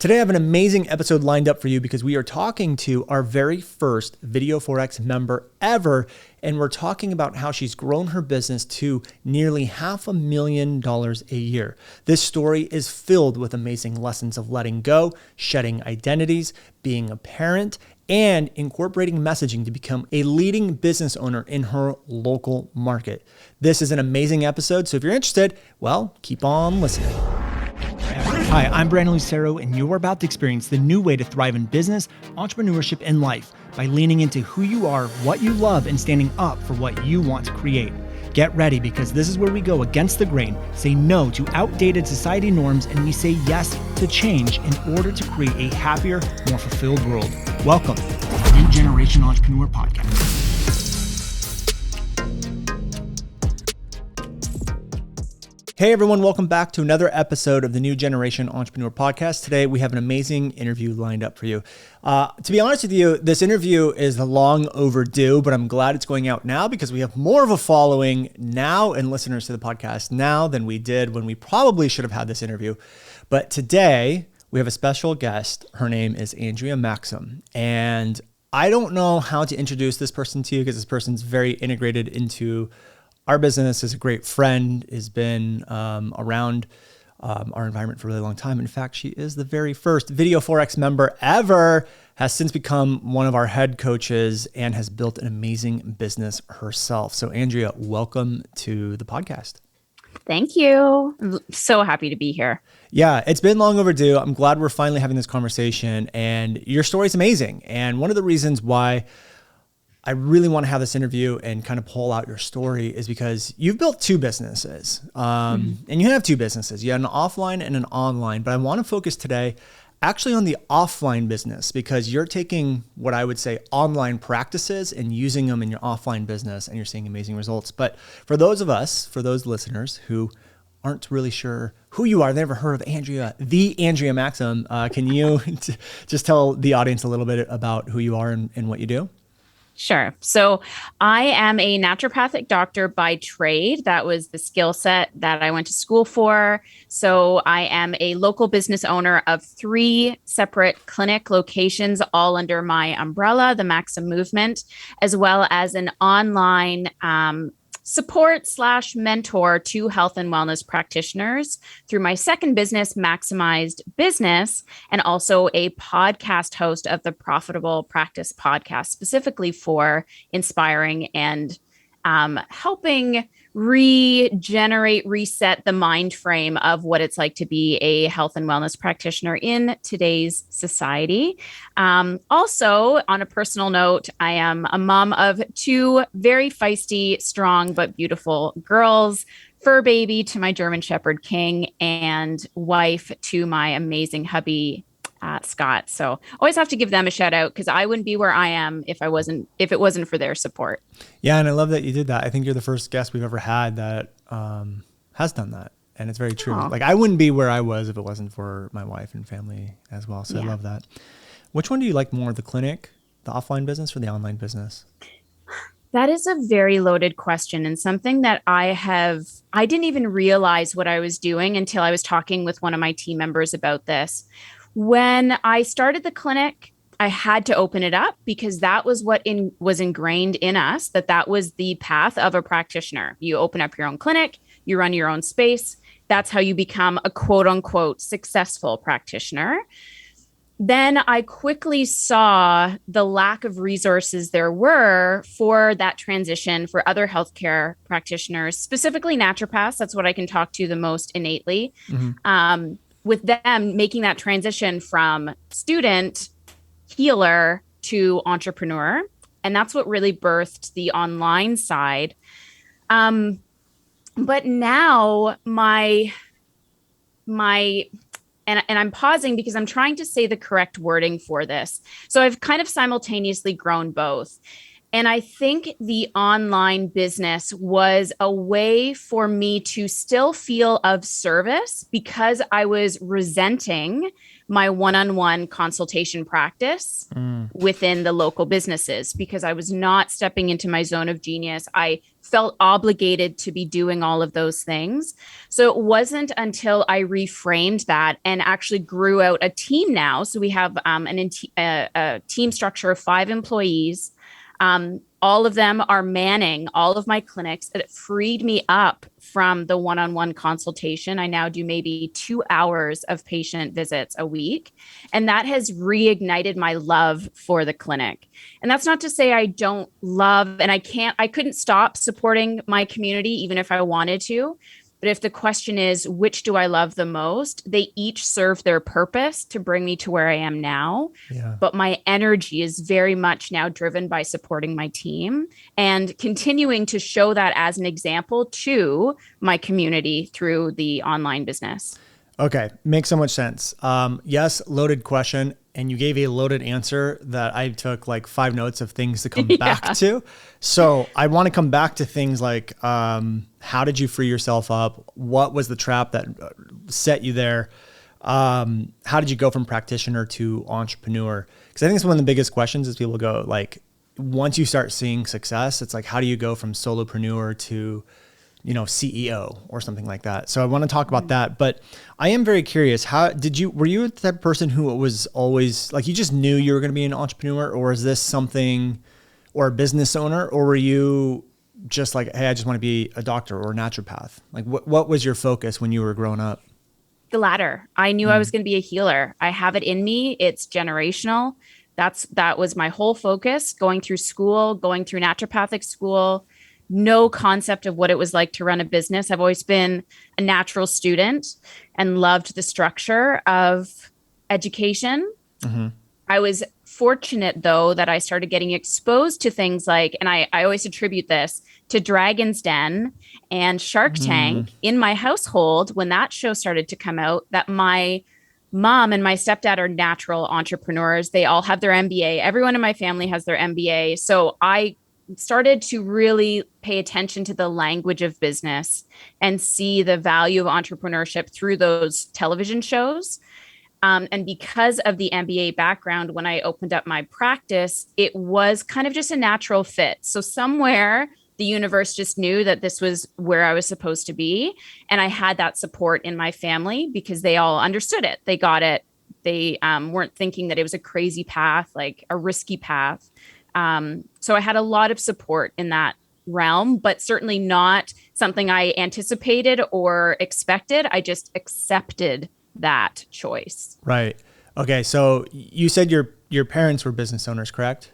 Today I have an amazing episode lined up for you because we are talking to our very first Video Forex member ever, and we're talking about how she's grown her business to nearly $500,000 a year. This story is filled with amazing lessons of letting go, shedding identities, being a parent, and incorporating messaging to become a leading business owner in her local market. This is an amazing episode, so if you're interested, well, keep on listening. Hi, I'm Brandon Lucero, and you're about to experience the new way to thrive in business, entrepreneurship, and life by leaning into who you are, what you love, and standing up for what you want to create. Get ready, because this is where we go against the grain, say no to outdated society norms, and we say yes to change in order to create a happier, more fulfilled world. Welcome to the New Generation Entrepreneur Podcast. Hey everyone, welcome back to another episode of the New Generation Entrepreneur Podcast. Today we have an amazing interview lined up for you. To be honest with you, this interview is long overdue, but I'm glad it's going out now because we have more of a following now and listeners to the podcast now than we did when we probably should have had this interview. But today we have a special guest. Her name is Andrea Maxim, and I don't know how to introduce this person to you because this person's very integrated into our business, is a great friend, has been around our environment for a really long time. In fact, she is the very first Video Forex member ever, has since become one of our head coaches, and has built an amazing business herself. So Andrea, welcome to the podcast. Thank you. I'm so happy to be here. Yeah, it's been long overdue. I'm glad we're finally having this conversation, and your story is amazing. And one of the reasons why I really want to have this interview and kind of pull out your story is because you've built two businesses, and you have two businesses. You have an offline and an online, but I want to focus today actually on the offline business because you're taking what I would say online practices and using them in your offline business, and you're seeing amazing results. But for those of us, for those listeners who aren't really sure who you are, never heard of Andrea, the Andrea Maxim, can you just tell the audience a little bit about who you are and what you do? Sure. So I am a naturopathic doctor by trade. That was the skill set that I went to school for. So I am a local business owner of 3 separate clinic locations, all under my umbrella, the Maxim Movement, as well as an online support/mentor to health and wellness practitioners through my second business, Maximized Business, and also a podcast host of the Profitable Practice podcast, specifically for inspiring and helping reset the mind frame of what it's like to be a health and wellness practitioner in today's society. Also, on a personal note, I am a mom of 2 very feisty, strong, but beautiful girls, fur baby to my German Shepherd King, and wife to my amazing hubby, Scott. So always have to give them a shout out because I wouldn't be where I am if it wasn't for their support. Yeah. And I love that you did that. I think you're the first guest we've ever had that has done that. And it's very true. Aww. Like I wouldn't be where I was if it wasn't for my wife and family as well. So yeah. I love that. Which one do you like more, the clinic, the offline business, or the online business? That is a very loaded question, and something that I didn't even realize what I was doing until I was talking with one of my team members about this. When I started the clinic, I had to open it up because that was what was ingrained in us, that was the path of a practitioner. You open up your own clinic, you run your own space. That's how you become a quote unquote successful practitioner. Then I quickly saw the lack of resources there were for that transition for other healthcare practitioners, specifically naturopaths. That's what I can talk to the most innately. Mm-hmm. With them making that transition from student healer to entrepreneur. And that's what really birthed the online side. But now and I'm pausing because I'm trying to say the correct wording for this. So I've kind of simultaneously grown both. And I think the online business was a way for me to still feel of service because I was resenting my one-on-one consultation practice within the local businesses because I was not stepping into my zone of genius. I felt obligated to be doing all of those things. So it wasn't until I reframed that and actually grew out a team now. So we have a team structure of 5 employees. All of them are manning all of my clinics. It freed me up from the one-on-one consultation. I now do maybe 2 hours of patient visits a week. And that has reignited my love for the clinic. And that's not to say I don't love, and I couldn't stop supporting my community, even if I wanted to. But if the question is, which do I love the most? They each serve their purpose to bring me to where I am now. Yeah. But my energy is very much now driven by supporting my team and continuing to show that as an example to my community through the online business. Okay. Makes so much sense. Yes, loaded question. And you gave a loaded answer that I took like 5 notes of things to come back to. So I want to come back to things like, how did you free yourself up? What was the trap that set you there? How did you go from practitioner to entrepreneur? Because I think it's one of the biggest questions is people go like, once you start seeing success, it's like, how do you go from solopreneur to, CEO or something like that. So I want to talk about that, but I am very curious. Were you the type of person who was always like, you just knew you were going to be an entrepreneur, or is this something, or a business owner, or were you just like, hey, I just want to be a doctor or a naturopath? Like what was your focus when you were growing up? The latter. I knew I was going to be a healer. I have it in me. It's generational. That was my whole focus going through school, going through naturopathic school. No concept of what it was like to run a business. I've always been a natural student and loved the structure of education. Mm-hmm. I was fortunate, though, that I started getting exposed to things like, and I always attribute this to Dragon's Den and Shark Tank in my household when that show started to come out, that my mom and my stepdad are natural entrepreneurs. They all have their MBA. Everyone in my family has their MBA. So I started to really pay attention to the language of business and see the value of entrepreneurship through those television shows. And because of the MBA background, when I opened up my practice, it was kind of just a natural fit. So somewhere the universe just knew that this was where I was supposed to be. And I had that support in my family because they all understood it. They got it. They weren't thinking that it was a crazy path, like a risky path. So I had a lot of support in that realm, but certainly not something I anticipated or expected. I just accepted that choice. Right. Okay. So you said your parents were business owners, correct?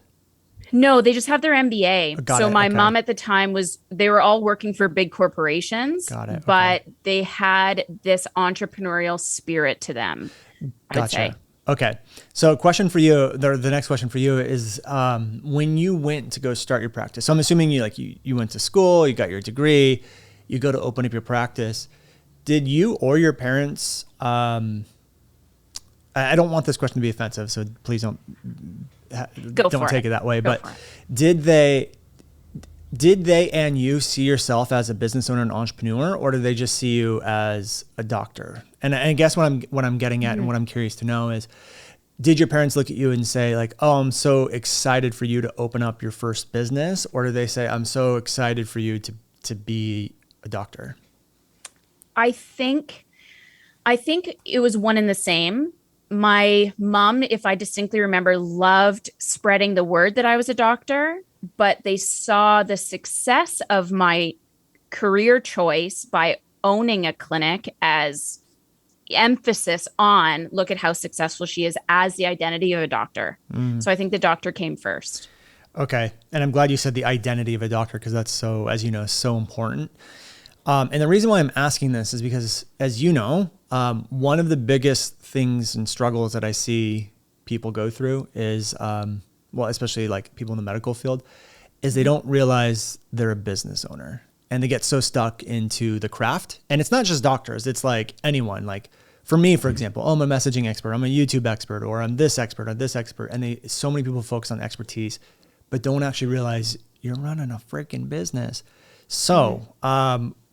No, they just have their MBA. Got so it. my Okay. mom at the time they were all working for big corporations, Got it. Okay. but they had this entrepreneurial spirit to them, I would say. Okay. So question for you, the next question for you is, when you went to go start your practice, so I'm assuming you went to school, you got your degree, you go to open up your practice. Did you or your parents, I don't want this question to be offensive, so please don't take it that way, but did they and you see yourself as a business owner and entrepreneur, or did they just see you as a doctor? And I guess what I'm getting at and what I'm curious to know is, did your parents look at you and say like, oh, I'm so excited for you to open up your first business? Or did they say, I'm so excited for you to be a doctor? I think it was one and the same. My mom, if I distinctly remember, loved spreading the word that I was a doctor, but they saw the success of my career choice by owning a clinic as emphasis on, look at how successful she is as the identity of a doctor. So I think the doctor came first. Okay. And I'm glad you said the identity of a doctor, because that's so, as you know, so important. And the reason why I'm asking this is because, as you know, one of the biggest things and struggles that I see people go through is, especially like people in the medical field, is they don't realize they're a business owner, and they get so stuck into the craft. And it's not just doctors. It's like anyone. Like for me, for example, I'm a messaging expert, I'm a YouTube expert, or I'm this expert or this expert. And so many people focus on expertise, but don't actually realize you're running a freaking business. So,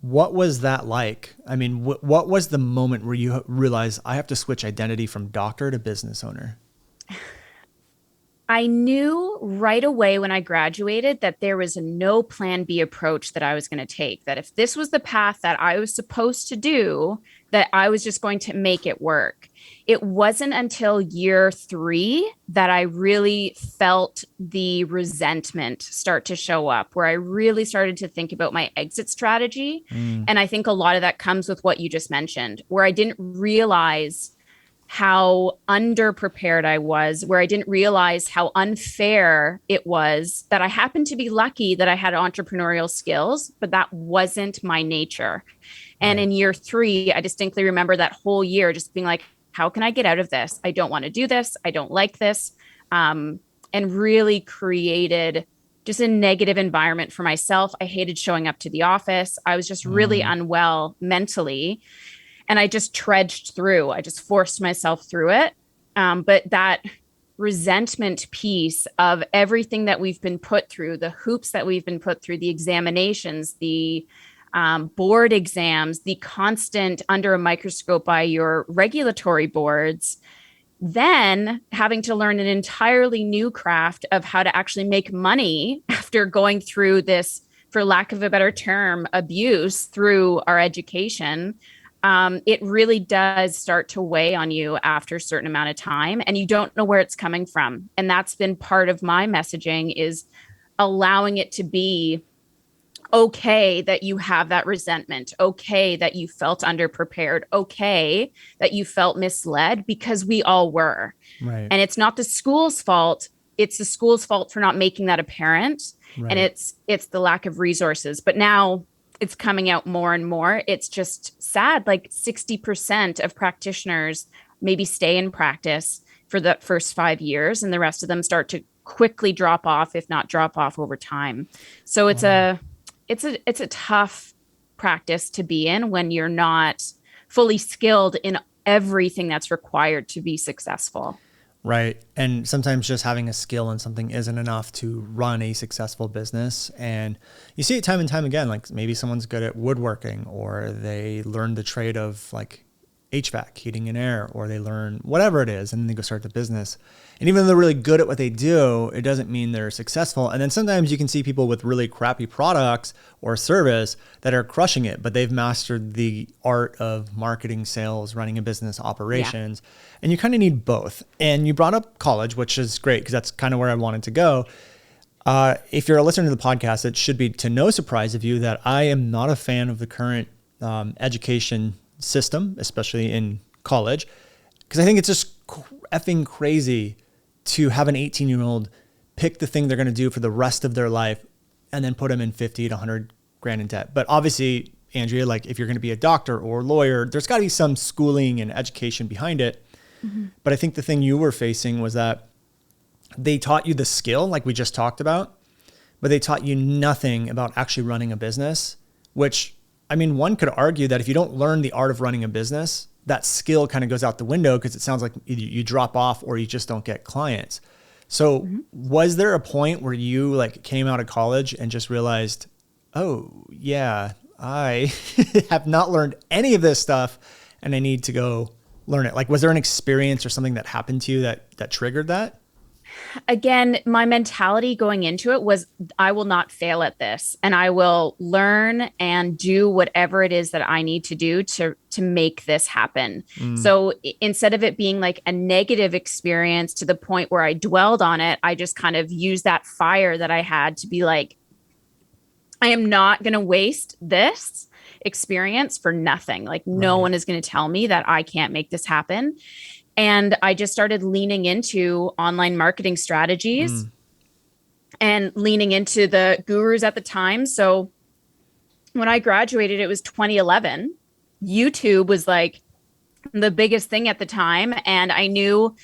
what was that like? I mean, what was the moment where you realized I have to switch identity from doctor to business owner? I knew right away when I graduated that there was a no plan B approach that I was going to take, that if this was the path that I was supposed to do, that I was just going to make it work. It wasn't until year 3 that I really felt the resentment start to show up, where I really started to think about my exit strategy. Mm, And I think a lot of that comes with what you just mentioned, where I didn't realize how underprepared I was, where I didn't realize how unfair it was that I happened to be lucky that I had entrepreneurial skills, but that wasn't my nature. And right. in year 3, I distinctly remember that whole year just being like, how can I get out of this? I don't want to do this. I don't like this. And really created just a negative environment for myself. I hated showing up to the office. I was just really Mm, unwell mentally, and I just trudged through. I just forced myself through it. But that resentment piece of everything that we've been put through, the hoops that we've been put through, the examinations, the board exams, the constant under a microscope by your regulatory boards, then having to learn an entirely new craft of how to actually make money after going through this, for lack of a better term, abuse through our education. It really does start to weigh on you after a certain amount of time, and you don't know where it's coming from. And that's been part of my messaging, is allowing it to be okay that you have that resentment, okay that you felt underprepared, okay that you felt misled, because we all were. right. And it's not the school's fault. It's the school's fault for not making that apparent. And Right. it's the lack of resources. But now it's coming out more and more. It's just sad. Like 60% of practitioners maybe stay in practice for the first 5 years, and the rest of them start to quickly drop off, if not drop off over time. So Wow. it's a tough practice to be in when you're not fully skilled in everything that's required to be successful. Right. And sometimes just having a skill in something isn't enough to run a successful business. And you see it time and time again. Like maybe someone's good at woodworking, or they learn the trade of like HVAC, heating and air, or they learn whatever it is and then they go start the business. And even though they're really good at what they do, it doesn't mean they're successful. And then sometimes you can see people with really crappy products or service that are crushing it, but they've mastered the art of marketing, sales, running a business, Yeah. operations. And you kind of need both. And you brought up college, which is great because that's kind of where I wanted to go. If you're a listener to the podcast, it should be to no surprise of you that I am not a fan of the current education system, especially in college, because I think it's just effing crazy to have an 18-year-old pick the thing they're going to do for the rest of their life and then put them in 50 to 100 grand in debt. But obviously, Andrea, like if you're going to be a doctor or lawyer, there's got to be some schooling and education behind it. Mm-hmm. But I think the thing you were facing was that they taught you the skill, like we just talked about, but they taught you nothing about actually running a business, which, I mean, one could argue that if you don't learn the art of running a business, that skill kind of goes out the window because it sounds like you drop off or you just don't get clients. So Mm-hmm. was there a point where you like came out of college and just realized, oh yeah, I have not learned any of this stuff and I need to go learn it? Like, was there an experience or something that happened to you that triggered that? Again, my mentality going into it was, I will not fail at this, and I will learn and do whatever it is that I need to do to make this happen. Mm, So instead of it being like a negative experience to the point where I dwelled on it, I just kind of used that fire that I had to be like, I am not going to waste this experience for nothing. Like, no right. one is going to tell me that I can't make this happen. And I just started leaning into online marketing strategies Mm, and leaning into the gurus at the time. So when I graduated, it was 2011. YouTube was like the biggest thing at the time. And I knew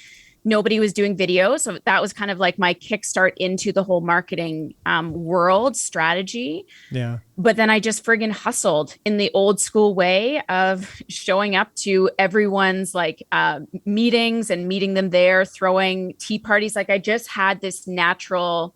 nobody was doing videos. So that was kind of like my kickstart into the whole marketing world strategy. yeah. But then I just friggin' hustled in the old school way of showing up to everyone's like meetings and meeting them there, throwing tea parties. Like I just had this natural,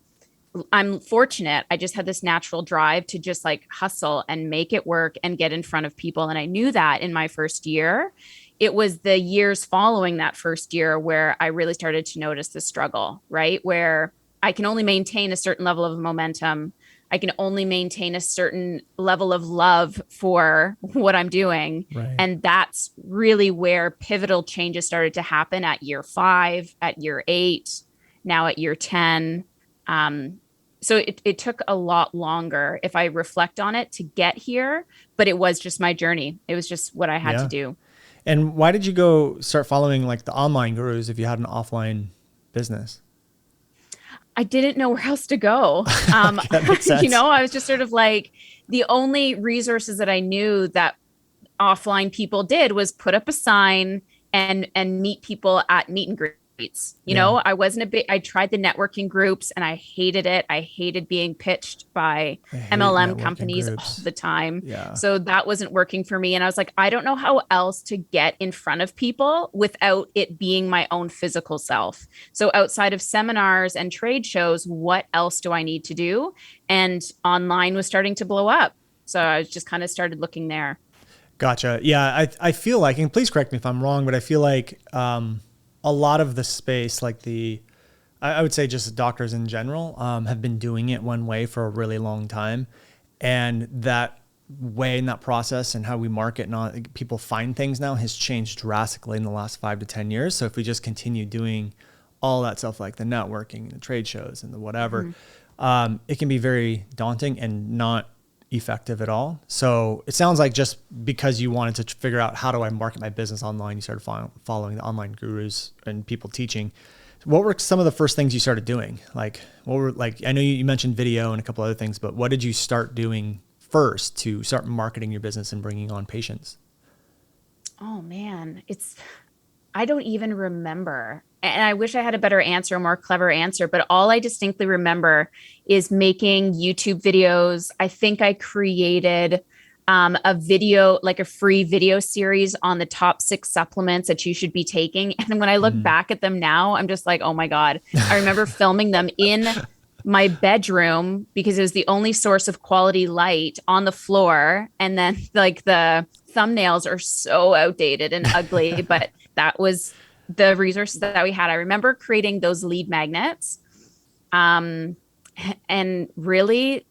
I'm fortunate. I just had this natural drive to just like hustle and make it work and get in front of people. And I knew that in my first year. it was the years following that first year where I really started to notice the struggle, right? Where I can only maintain a certain level of momentum. I can only maintain a certain level of love for what I'm doing. Right. And that's really where pivotal changes started to happen at year 5, at year 8, now at year 10. So it took a lot longer if I reflect on it to get here, but it was just my journey. It was just what I had to Yeah. do. And why did you go start following like the online gurus if you had an offline business? I didn't know where else to go. Okay, that makes sense. I was just sort of like the only resources that I knew that offline people did was put up a sign and meet people at meet and greets. Yeah. I wasn't a bit. I tried the networking groups and I hated it. I hated being pitched by I hate MLM networking companies all groups. the time. Yeah. So that wasn't working for me. And I was like, I don't know how else to get in front of people without it being my own physical self. So outside of seminars and trade shows, what else do I need to do? And online was starting to blow up. So I just kind of started looking there. Gotcha. Yeah. I feel like, and please correct me if I'm wrong, but I feel like, a lot of the space, like I would say just doctors in general, have been doing it one way for a really long time. And that way and that process and how we market and all, people find things now has changed drastically in the last 5 to 10 years. So if we just continue doing all that stuff, like the networking and the trade shows and the whatever, it can be very daunting and not effective at all. So it sounds like just because you wanted to figure out how do I market my business online, you started following the online gurus and people teaching. What were some of the first things you started doing? Like, I know you mentioned video and a couple other things, but what did you start doing first to start marketing your business and bringing on patients? Oh man, I don't even remember. And I wish I had a better answer, a more clever answer, but all I distinctly remember is making YouTube videos. I think I created a video, like a free video series on the top 6 supplements that you should be taking. And when I look Mm. back at them now, I'm just like, oh my God. I remember filming them in my bedroom because it was the only source of quality light on the floor. And then like the thumbnails are so outdated and ugly, but that was the resources that we had. I remember creating those lead magnets. And really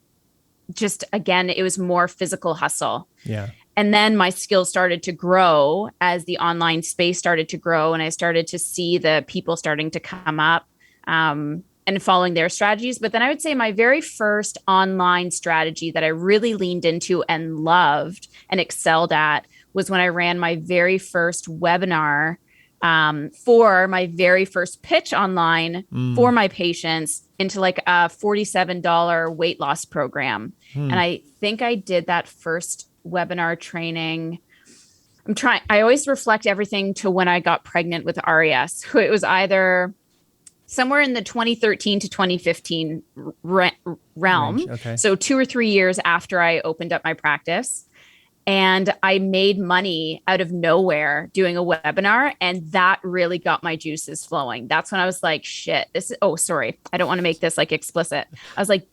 just, again, it was more physical hustle. Yeah. And then my skills started to grow as the online space started to grow. And I started to see the people starting to come up and following their strategies. But then I would say my very first online strategy that I really leaned into and loved and excelled at was when I ran my very first webinar for my very first pitch online for my patients into like a $47 weight loss program. And I think I did that first webinar training. I always reflect everything to when I got pregnant with RES. It was either somewhere in the 2013 to 2015 realm. Okay. So 2 or 3 years after I opened up my practice. And I made money out of nowhere doing a webinar. And that really got my juices flowing. That's when I was like, shit, sorry. I don't want to make this like explicit. I was like,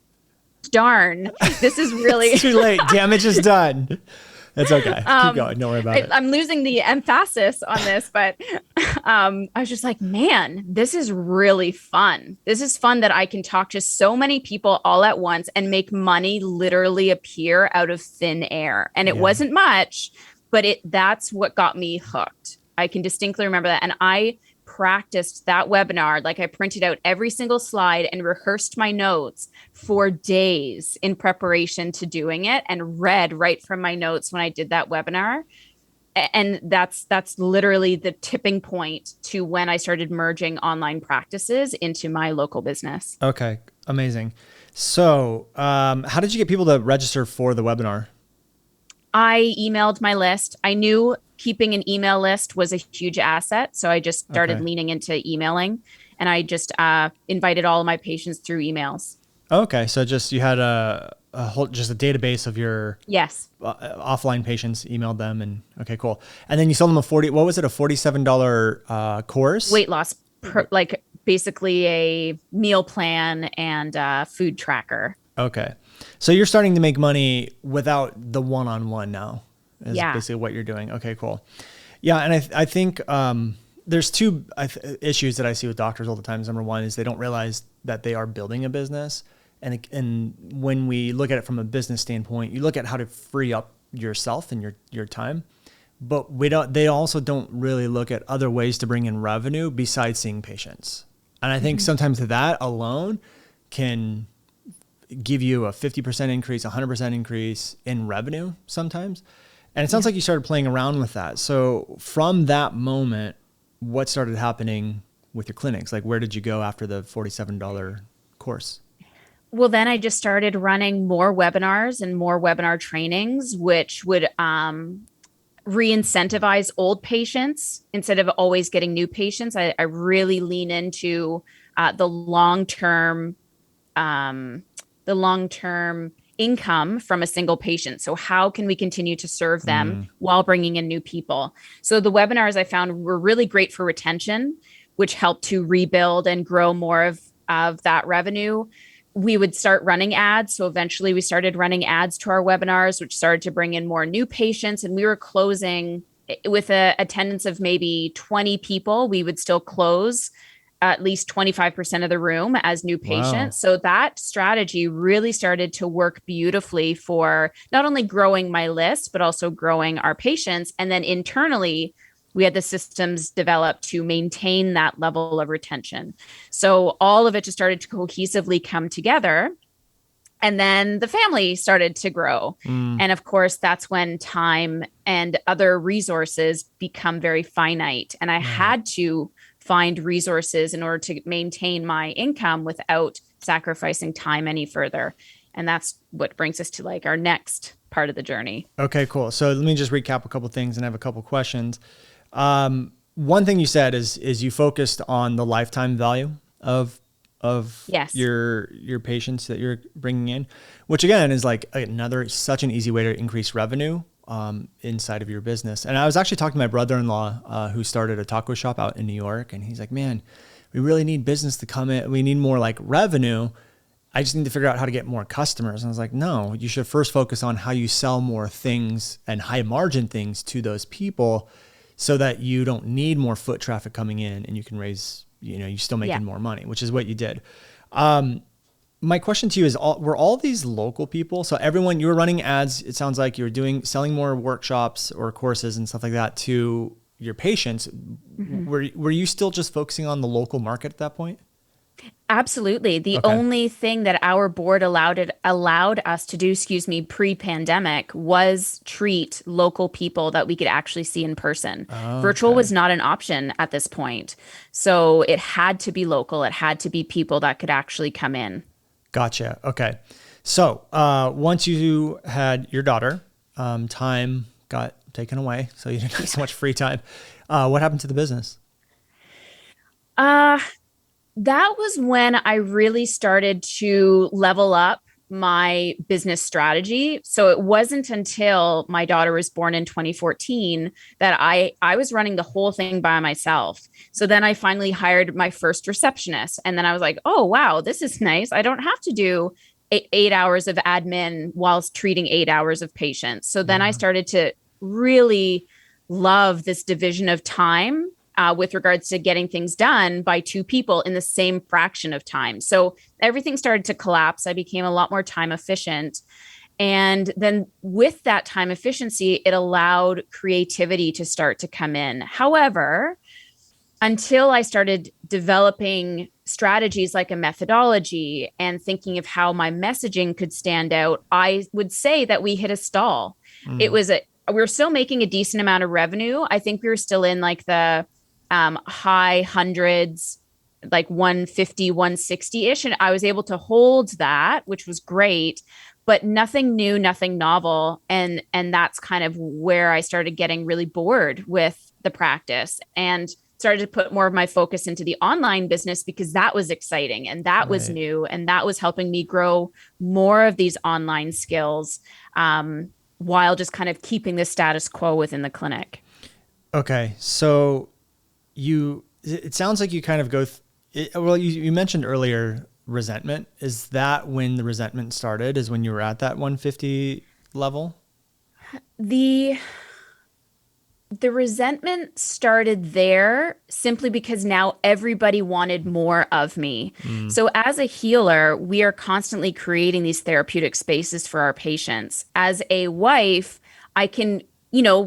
darn, this is really It's too late. Damage is done. It's okay. Keep going. Don't worry about it. I'm losing the emphasis on this, but I was just like, man, this is really fun. This is fun that I can talk to so many people all at once and make money literally appear out of thin air. And it wasn't much, but that's what got me hooked. I can distinctly remember that. And I practiced that webinar. Like I printed out every single slide and rehearsed my notes for days in preparation to doing it and read right from my notes when I did that webinar. And that's literally the tipping point to when I started merging online practices into my local business. Okay. Amazing. So, how did you get people to register for the webinar? I emailed my list. I knew keeping an email list was a huge asset. So I just started leaning into emailing, and I just invited all of my patients through emails. Okay. So just, you had a whole, just a database of your offline patients, emailed them, and okay, cool. And then you sold them a $47 course? Weight loss, like basically a meal plan and food tracker. Okay. So you're starting to make money without the one-on-one now is basically what you're doing. Okay, cool. Yeah. And I think there's two issues that I see with doctors all the time. Number one is they don't realize that they are building a business. And when we look at it from a business standpoint, you look at how to free up yourself and your time. But they also don't really look at other ways to bring in revenue besides seeing patients. And I think sometimes that alone can give you a 50% increase, 100% increase in revenue sometimes. And it sounds like you started playing around with that. So from that moment, what started happening with your clinics? Like, where did you go after the $47 course? Well, then I just started running more webinars and more webinar trainings, which would re-incentivize old patients instead of always getting new patients. I really lean into the long-term income from a single patient. So how can we continue to serve them while bringing in new people? So the webinars I found were really great for retention, which helped to rebuild and grow more of that revenue. We would start running ads. So eventually we started running ads to our webinars, which started to bring in more new patients. And we were closing with a attendance of maybe 20 people. We would still close at least 25% of the room as new patients. Wow. So that strategy really started to work beautifully for not only growing my list, but also growing our patients. And then internally, we had the systems developed to maintain that level of retention. So all of it just started to cohesively come together. And then the family started to grow. And of course, that's when time and other resources become very finite. And I had to find resources in order to maintain my income without sacrificing time any further. And that's what brings us to like our next part of the journey. Okay, cool. So let me just recap a couple things and I have a couple questions. One thing you said is you focused on the lifetime value of Yes. your patients that you're bringing in, which again is like such an easy way to increase revenue inside of your business. And I was actually talking to my brother-in-law who started a taco shop out in New York, and he's like, "Man, we really need business to come in. We need more like revenue. I just need to figure out how to get more customers." And I was like, "No, you should first focus on how you sell more things and high margin things to those people, so that you don't need more foot traffic coming in and you can raise, you're still making more money," which is what you did. My question to you is, were all these local people? So everyone, you were running ads. It sounds like you were selling more workshops or courses and stuff like that to your patients. Were you still just focusing on the local market at that point? Absolutely. The Okay. only thing that our board allowed us to do, pre-pandemic was treat local people that we could actually see in person. Virtual Okay. was not an option at this point. So it had to be local. It had to be people that could actually come in. Gotcha. Okay. So once you had your daughter, time got taken away, so you didn't have so much free time. What happened to the business? Uh, that was when I really started to level up my business strategy. So it wasn't until my daughter was born in 2014 that I was running the whole thing by myself. So then I finally hired my first receptionist, and then I was like, "Oh wow, this is nice. I don't have to do 8 hours of admin whilst treating 8 hours of patients." So then I started to really love this division of time with regards to getting things done by two people in the same fraction of time. So everything started to collapse. I became a lot more time efficient. And then with that time efficiency, it allowed creativity to start to come in. However, until I started developing strategies like a methodology and thinking of how my messaging could stand out, I would say that we hit a stall. It was we were still making a decent amount of revenue. I think we were still in like the high hundreds, like 150, 160 ish. And I was able to hold that, which was great, but nothing new, nothing novel. And that's kind of where I started getting really bored with the practice and started to put more of my focus into the online business because that was exciting and that was new. And that was helping me grow more of these online skills while just kind of keeping the status quo within the clinic. Okay. So it sounds like you kind of you mentioned earlier resentment. Is that when the resentment started, is when you were at that 150 level? The The resentment started there simply because now everybody wanted more of me. So, as a healer, we are constantly creating these therapeutic spaces for our patients. As a wife, I can,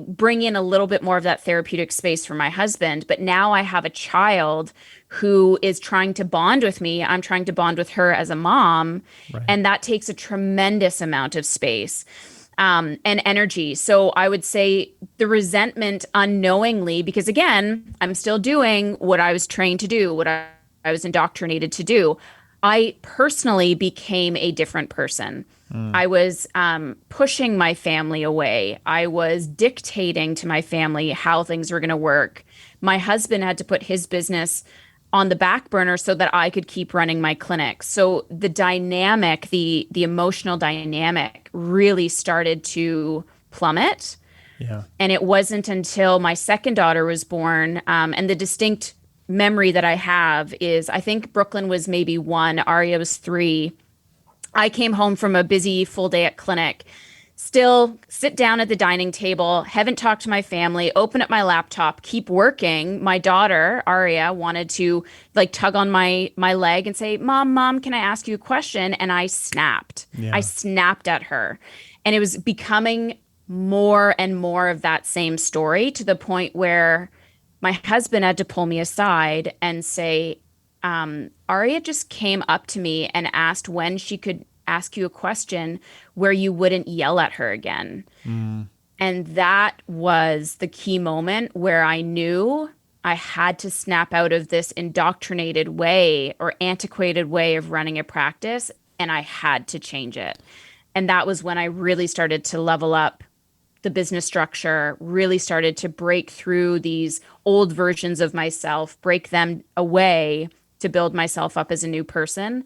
bring in a little bit more of that therapeutic space for my husband. But now I have a child who is trying to bond with me. I'm trying to bond with her as a mom. Right. And that takes a tremendous amount of space and energy. So I would say the resentment unknowingly, because again, I'm still doing what I was trained to do, what I was indoctrinated to do. I personally became a different person. I was pushing my family away. I was dictating to my family how things were going to work. My husband had to put his business on the back burner so that I could keep running my clinic. So the dynamic, the emotional dynamic really started to plummet. Yeah. And it wasn't until my second daughter was born, and the distinct memory that I have is I think Brooklyn was maybe 1, Aria was 3. I came home from a busy full day at clinic, still sit down at the dining table, haven't talked to my family, open up my laptop, keep working. My daughter, Aria, wanted to like tug on my leg and say, Mom, can I ask you a question? And I snapped. Yeah. I snapped at her. And it was becoming more and more of that same story to the point where my husband had to pull me aside and say, Aria just came up to me and asked when she could ask you a question where you wouldn't yell at her again. And that was the key moment where I knew I had to snap out of this indoctrinated way or antiquated way of running a practice, and I had to change it. And that was when I really started to level up the business structure, really started to break through these old versions of myself, break them away to build myself up as a new person.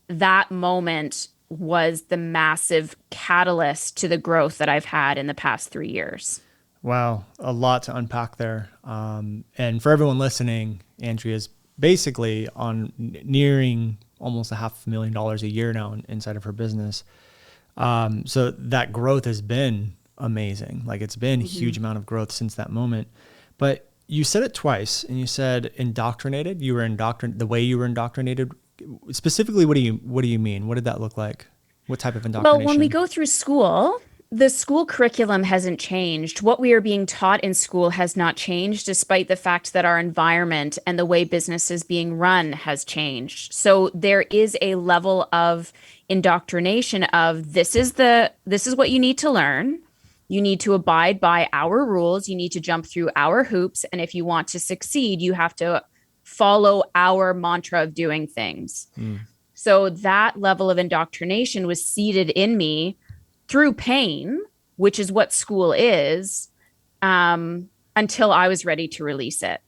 That moment was the massive catalyst to the growth that I've had in the past 3 years. Wow. A lot to unpack there. And for everyone listening, Andrea's basically on nearing almost $500,000 a year now inside of her business. So that growth has been amazing. Like it's been a huge amount of growth since that moment. But you said it twice, and you said indoctrinated. You were the way you were indoctrinated. Specifically, what do you mean? What did that look like? What type of indoctrination? Well, when we go through school, the school curriculum hasn't changed. What we are being taught in school has not changed, despite the fact that our environment and the way business is being run has changed. So there is a level of indoctrination of this is what you need to learn. You need to abide by our rules. You need to jump through our hoops. And if you want to succeed, you have to follow our mantra of doing things. So that level of indoctrination was seeded in me through pain, which is what school is, until I was ready to release it.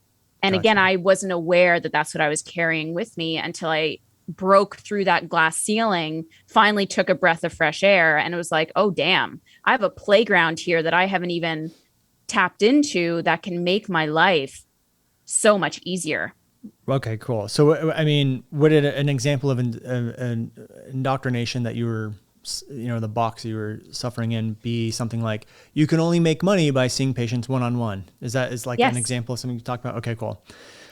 And again, I wasn't aware that that's what I was carrying with me until I broke through that glass ceiling, finally took a breath of fresh air, and it was like, oh, damn, I have a playground here that I haven't even tapped into that can make my life so much easier. Okay, cool. So, I mean, what did an example of an indoctrination that you were, the box you were suffering in be something like, you can only make money by seeing patients one-on-one? Is like Yes. an example of something you talked about? Okay, cool.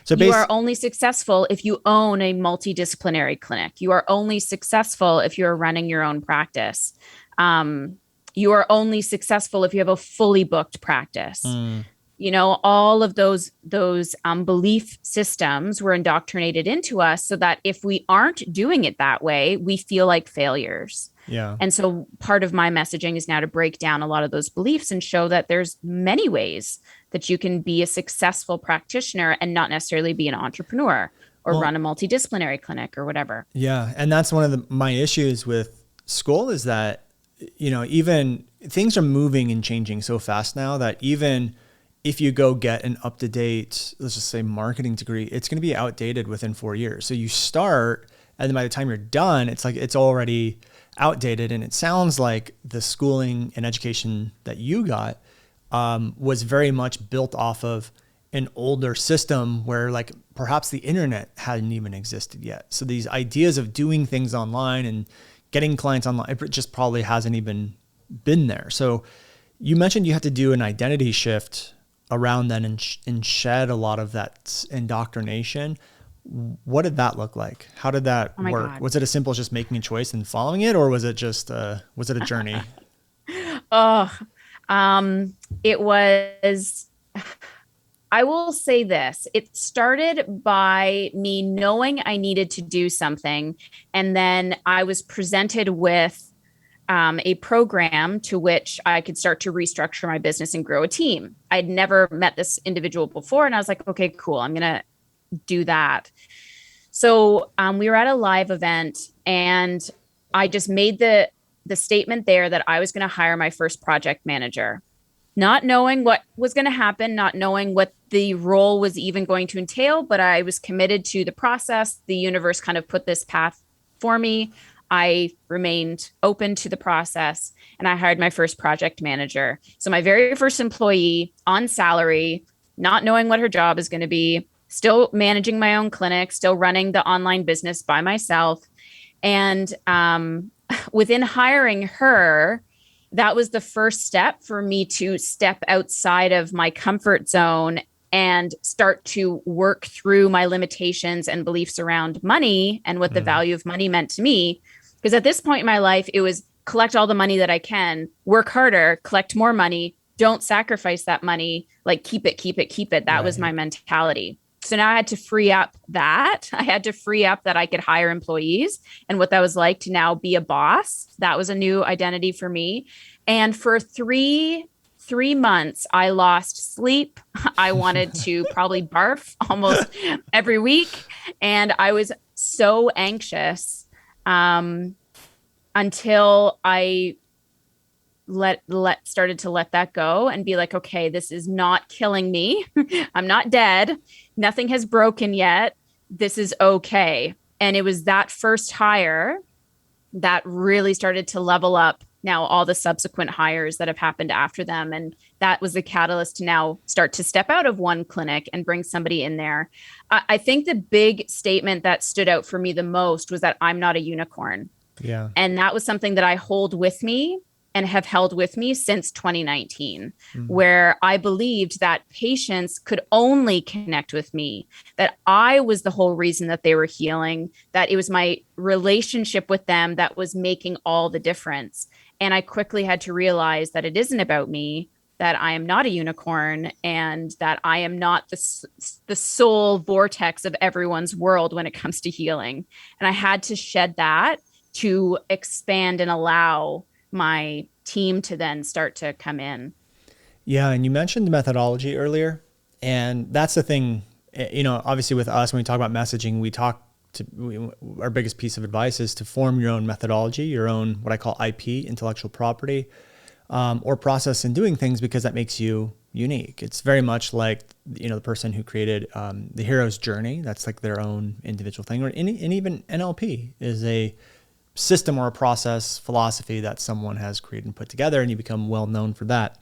So you are only successful if you own a multidisciplinary clinic. You are only successful if you're running your own practice. You are only successful if you have a fully booked practice. All of those belief systems were indoctrinated into us so that if we aren't doing it that way, we feel like failures. Yeah. And so part of my messaging is now to break down a lot of those beliefs and show that there's many ways that you can be a successful practitioner and not necessarily be an entrepreneur or run a multidisciplinary clinic or whatever. Yeah. And that's one of my issues with school is that, even things are moving and changing so fast now that even if you go get an up-to-date, let's just say marketing degree, it's going to be outdated within 4 years. So you start, and then by the time you're done, it's like, it's already outdated. And it sounds like the schooling and education that you got was very much built off of an older system where like perhaps the internet hadn't even existed yet. So these ideas of doing things online and getting clients online, it just probably hasn't even been there. So you mentioned you had to do an identity shift around then and shed a lot of that indoctrination. What did that look like? How did that Oh my work? God. Was it as simple as just making a choice and following it, or was it just was it a journey? Oh, it was, I will say this. It started by me knowing I needed to do something. And then I was presented with a program to which I could start to restructure my business and grow a team. I'd never met this individual before. And I was like, okay, cool. I'm going to do that. So we were at a live event and I just made the statement there that I was going to hire my first project manager, not knowing what was going to happen, not knowing what the role was even going to entail, but I was committed to the process. The universe kind of put this path for me. I remained open to the process and I hired my first project manager. So, my very first employee on salary, not knowing what her job is going to be, still managing my own clinic, still running the online business by myself. And within hiring her, that was the first step for me to step outside of my comfort zone and start to work through my limitations and beliefs around money and what the Mm, value of money meant to me. Because at this point in my life, it was collect all the money that I can, work harder, collect more money, don't sacrifice that money, like keep it, keep it, keep it. That was right. my mentality. So now I had to free up that. I had to free up that I could hire employees and what that was like to now be a boss. That was a new identity for me. And for three months, I lost sleep. I wanted to probably barf almost every week. And I was so anxious until I let started to let that go and be like, okay, this is not killing me. I'm not dead. Nothing has broken yet. This is okay. And it was that first hire that really started to level up now all the subsequent hires that have happened after them. And that was the catalyst to now start to step out of one clinic and bring somebody in there. I think the big statement that stood out for me the most was that I'm not a unicorn. Yeah. And that was something that I hold with me and have held with me since 2019, Mm, where I believed that patients could only connect with me, that I was the whole reason that they were healing, that it was my relationship with them that was making all the difference. And I quickly had to realize that it isn't about me, that I am not a unicorn, and that I am not the sole vortex of everyone's world when it comes to healing. And I had to shed that to expand and allow my team to then start to come in. yeah. And you mentioned the methodology earlier, and that's the thing. Obviously with us, when we talk about messaging, our biggest piece of advice is to form your own methodology, your own what I call IP, intellectual property, or process in doing things, because that makes you unique. It's very much like the person who created the hero's journey. That's like their own individual thing, and even NLP is a system or a process philosophy that someone has created and put together, and you become well known for that.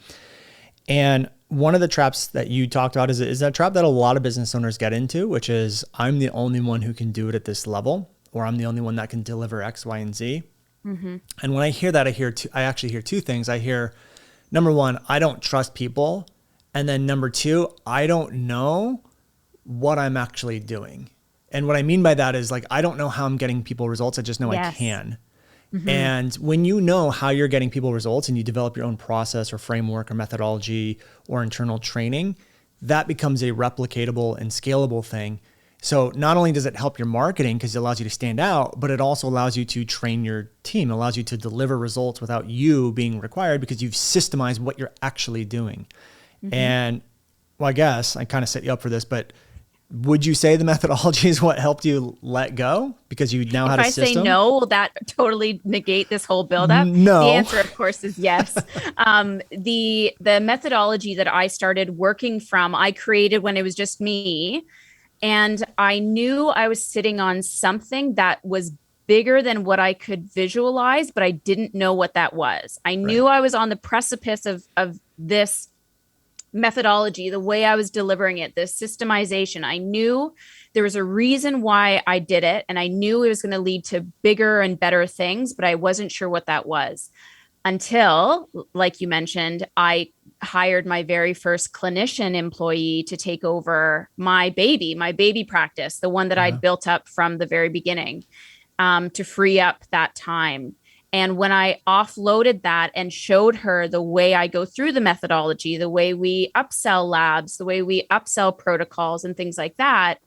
And one of the traps that you talked about is that trap that a lot of business owners get into, which is I'm the only one who can do it at this level, or I'm the only one that can deliver X, Y, and Z. Mm-hmm. And when I hear that, I actually hear two things. I hear, number one, I don't trust people. And then number two, I don't know what I'm actually doing. And what I mean by that is, like, I don't know how I'm getting people results. I just know I Yes. can. Mm-hmm. And when you know how you're getting people results and you develop your own process or framework or methodology or internal training, that becomes a replicatable and scalable thing. So not only does it help your marketing because it allows you to stand out, but it also allows you to train your team, allows you to deliver results without you being required because you've systemized what you're actually doing. Mm-hmm. And well, I guess I kind of set you up for this, but would you say the methodology is what helped you let go because you now If had a I say system? no, will that totally negate this whole buildup? The No. answer, of course, is yes. The methodology that I started working from, I created when it was just me, and I knew I was sitting on something that was bigger than what I could visualize, but I didn't know what that was. I Right. knew I was on the precipice of this methodology, the way I was delivering it, the systemization. I knew there was a reason why I did it, and I knew it was going to lead to bigger and better things, but I wasn't sure what that was until, like you mentioned, I hired my very first clinician employee to take over my baby practice, the one that Uh-huh. I'd built up from the very beginning, to free up that time. And when I offloaded that and showed her the way I go through the methodology, the way we upsell labs, the way we upsell protocols and things like that,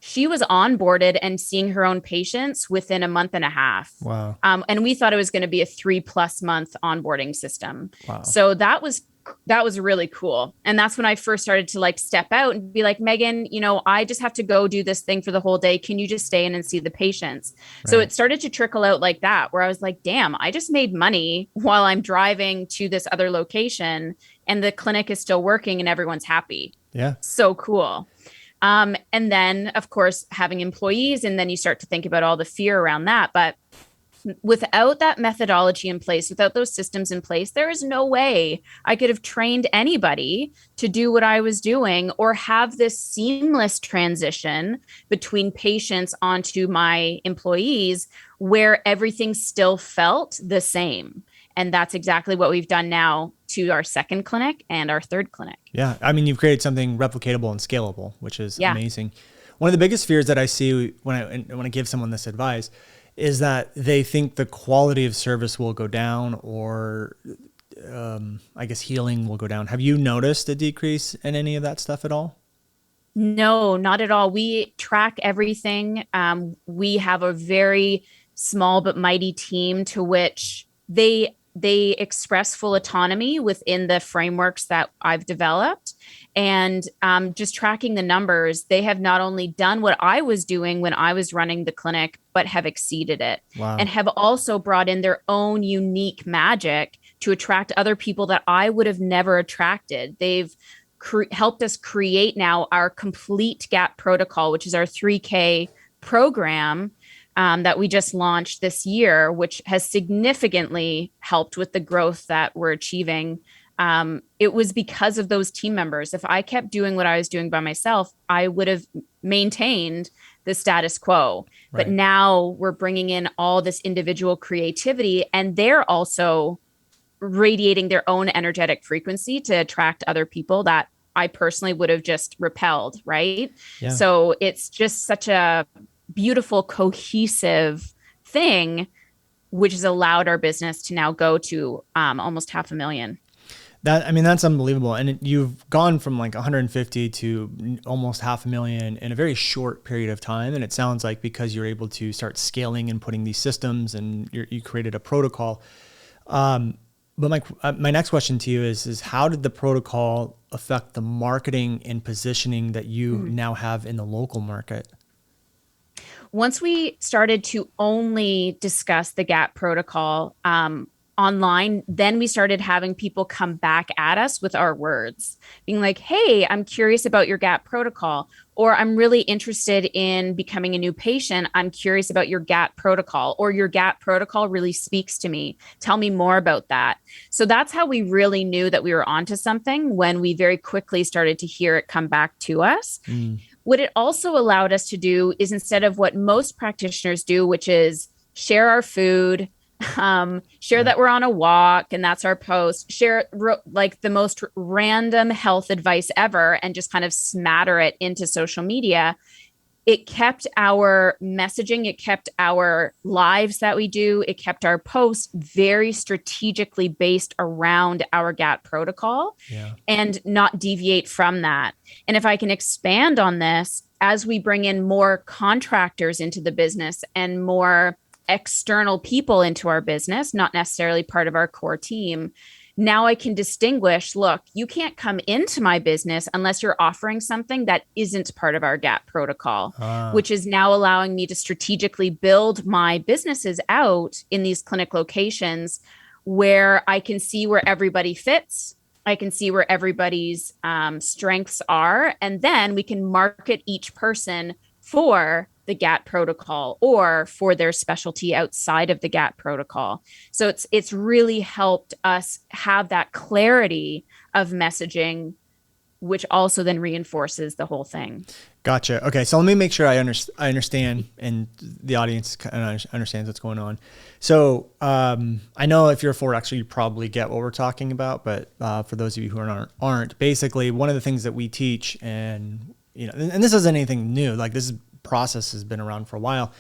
she was onboarded and seeing her own patients within a month and a half. Wow. And we thought it was going to be a 3+ month onboarding system. Wow. So that was really cool. And that's when I first started to like step out and be like, Megan, I just have to go do this thing for the whole day. Can you just stay in and see the patients? So Right. it started to trickle out like that, where I was like, damn, I just made money while I'm driving to this other location and the clinic is still working and everyone's happy. Yeah. So cool. And then, of course, having employees, and then you start to think about all the fear around that. But without that methodology in place, without those systems in place, there is no way I could have trained anybody to do what I was doing or have this seamless transition between patients onto my employees where everything still felt the same. And that's exactly what we've done now to our second clinic and our third clinic. Yeah. I mean, you've created something replicatable and scalable, which is Yeah. amazing. One of the biggest fears that I see when I give someone this advice is that they think the quality of service will go down, or I guess healing will go down. Have you noticed a decrease in any of that stuff at all? No, not at all. We track everything. We have a very small but mighty team to which they express full autonomy within the frameworks that I've developed. And just tracking the numbers, they have not only done what I was doing when I was running the clinic, but have exceeded it and Wow. have also brought in their own unique magic to attract other people that I would have never attracted. They've helped us create now our complete GAP protocol, which is our 3K program that we just launched this year, which has significantly helped with the growth that we're achieving. It was because of those team members. If I kept doing what I was doing by myself, I would have maintained the status quo. But Right. now we're bringing in all this individual creativity, and they're also radiating their own energetic frequency to attract other people that I personally would have just repelled, right? Yeah. So it's just such a beautiful, cohesive thing, which has allowed our business to now go to almost 500,000. I mean, that's unbelievable. And you've gone from like 150 to almost 500,000 in a very short period of time. And it sounds like because you're able to start scaling and putting these systems, and you created a protocol. But my next question to you is how did the protocol affect the marketing and positioning that you now have in the local market? Once we started to only discuss the GAP protocol online, then we started having people come back at us with our words, being like, hey, I'm curious about your GAP protocol, or I'm really interested in becoming a new patient. I'm curious about your GAP protocol, or your GAP protocol really speaks to me. Tell me more about that. So that's how we really knew that we were onto something, when we very quickly started to hear it come back to us. Mm. What it also allowed us to do is, instead of what most practitioners do, which is share our food, share Yeah. that we're on a walk and that's our post, share like the most random health advice ever and just kind of smatter it into social media. It kept our messaging, it kept our lives that we do, it kept our posts very strategically based around our GAT protocol Yeah. and not deviate from that. And if I can expand on this, as we bring in more contractors into the business and more external people into our business, not necessarily part of our core team, now I can distinguish, look, you can't come into my business unless you're offering something that isn't part of our GAP protocol, Ah, which is now allowing me to strategically build my businesses out in these clinic locations where I can see where everybody fits. I can see where everybody's strengths are. And then we can market each person for the GAT protocol or for their specialty outside of the GAT protocol. So it's really helped us have that clarity of messaging which also then reinforces the whole thing. Gotcha. Okay. So let me make sure I understand and the audience kind of understands what's going on. So I know if you're a Forexer, you probably get what we're talking about, but for those of you who aren't, basically one of the things that we teach, and and this isn't anything new, like this process has been around for a while,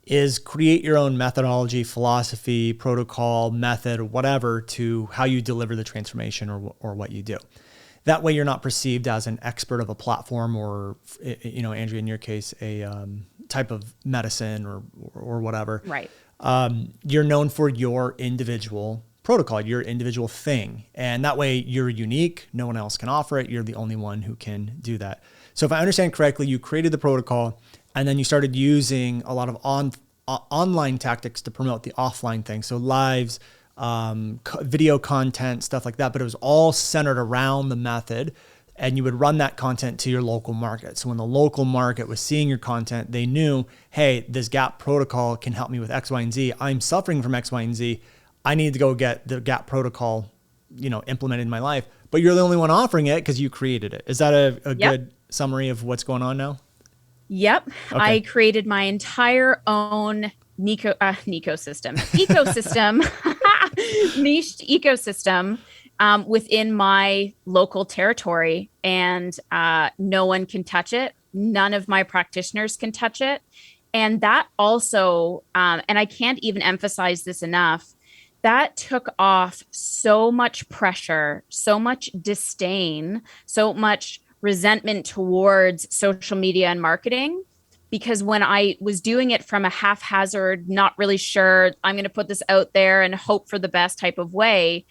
is create your own methodology, philosophy, protocol, method, or whatever to how you deliver the transformation or what you do. That way you're not perceived as an expert of a platform or, Andrea, in your case, a type of medicine or whatever. Right. You're known for your individual protocol, your individual thing. And that way you're unique. No one else can offer it. You're the only one who can do that. So if I understand correctly, you created the protocol and then you started using a lot of online tactics to promote the offline thing. So lives, video content, stuff like that, but it was all centered around the method, and you would run that content to your local market. So when the local market was seeing your content, they knew, hey, this GAP protocol can help me with X, Y, and Z. I'm suffering from X, Y, and Z. I need to go get the GAP protocol, implemented in my life, but you're the only one offering it because you created it. Is that a good summary of what's going on now? Yep. Okay. I created my entire own ecosystem, niched ecosystem within my local territory, and no one can touch it. None of my practitioners can touch it. And that also, and I can't even emphasize this enough, that took off so much pressure, so much disdain, so much resentment towards social media and marketing. Because when I was doing it from a haphazard, not really sure, I'm going to put this out there and hope for the best type of way,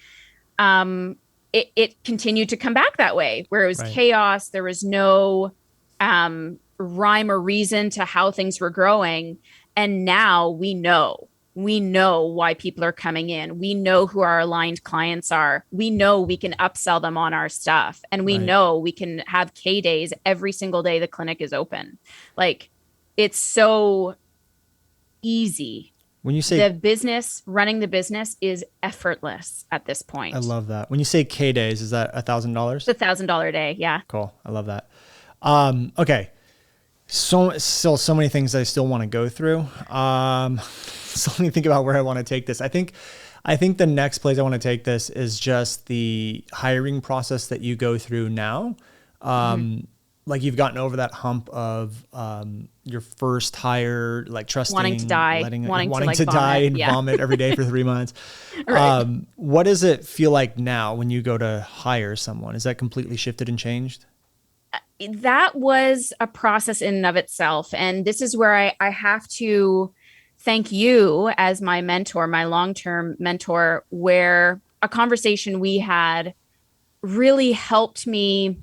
it continued to come back that way, where it was chaos. There was no rhyme or reason to how things were growing. And now we know why people are coming in. We know who our aligned clients are. We know we can upsell them on our stuff. And we know we can have K days every single day the clinic is open. Like, it's so easy. When you say running the business is effortless at this point. I love that. When you say K days, is that $1,000? It's $1,000 a day. Yeah. Cool. I love that. Okay. So many things I still want to go through. So let me think about where I want to take this. I think the next place I want to take this is just the hiring process that you go through now. Like you've gotten over that hump of your first hire, like trusting, wanting to die, wanting to die and vomit every day for 3 months. Right. What does it feel like now when you go to hire someone? Is that completely shifted and changed? That was a process in and of itself. And this is where I have to thank you as my mentor, my long-term mentor, where a conversation we had really helped me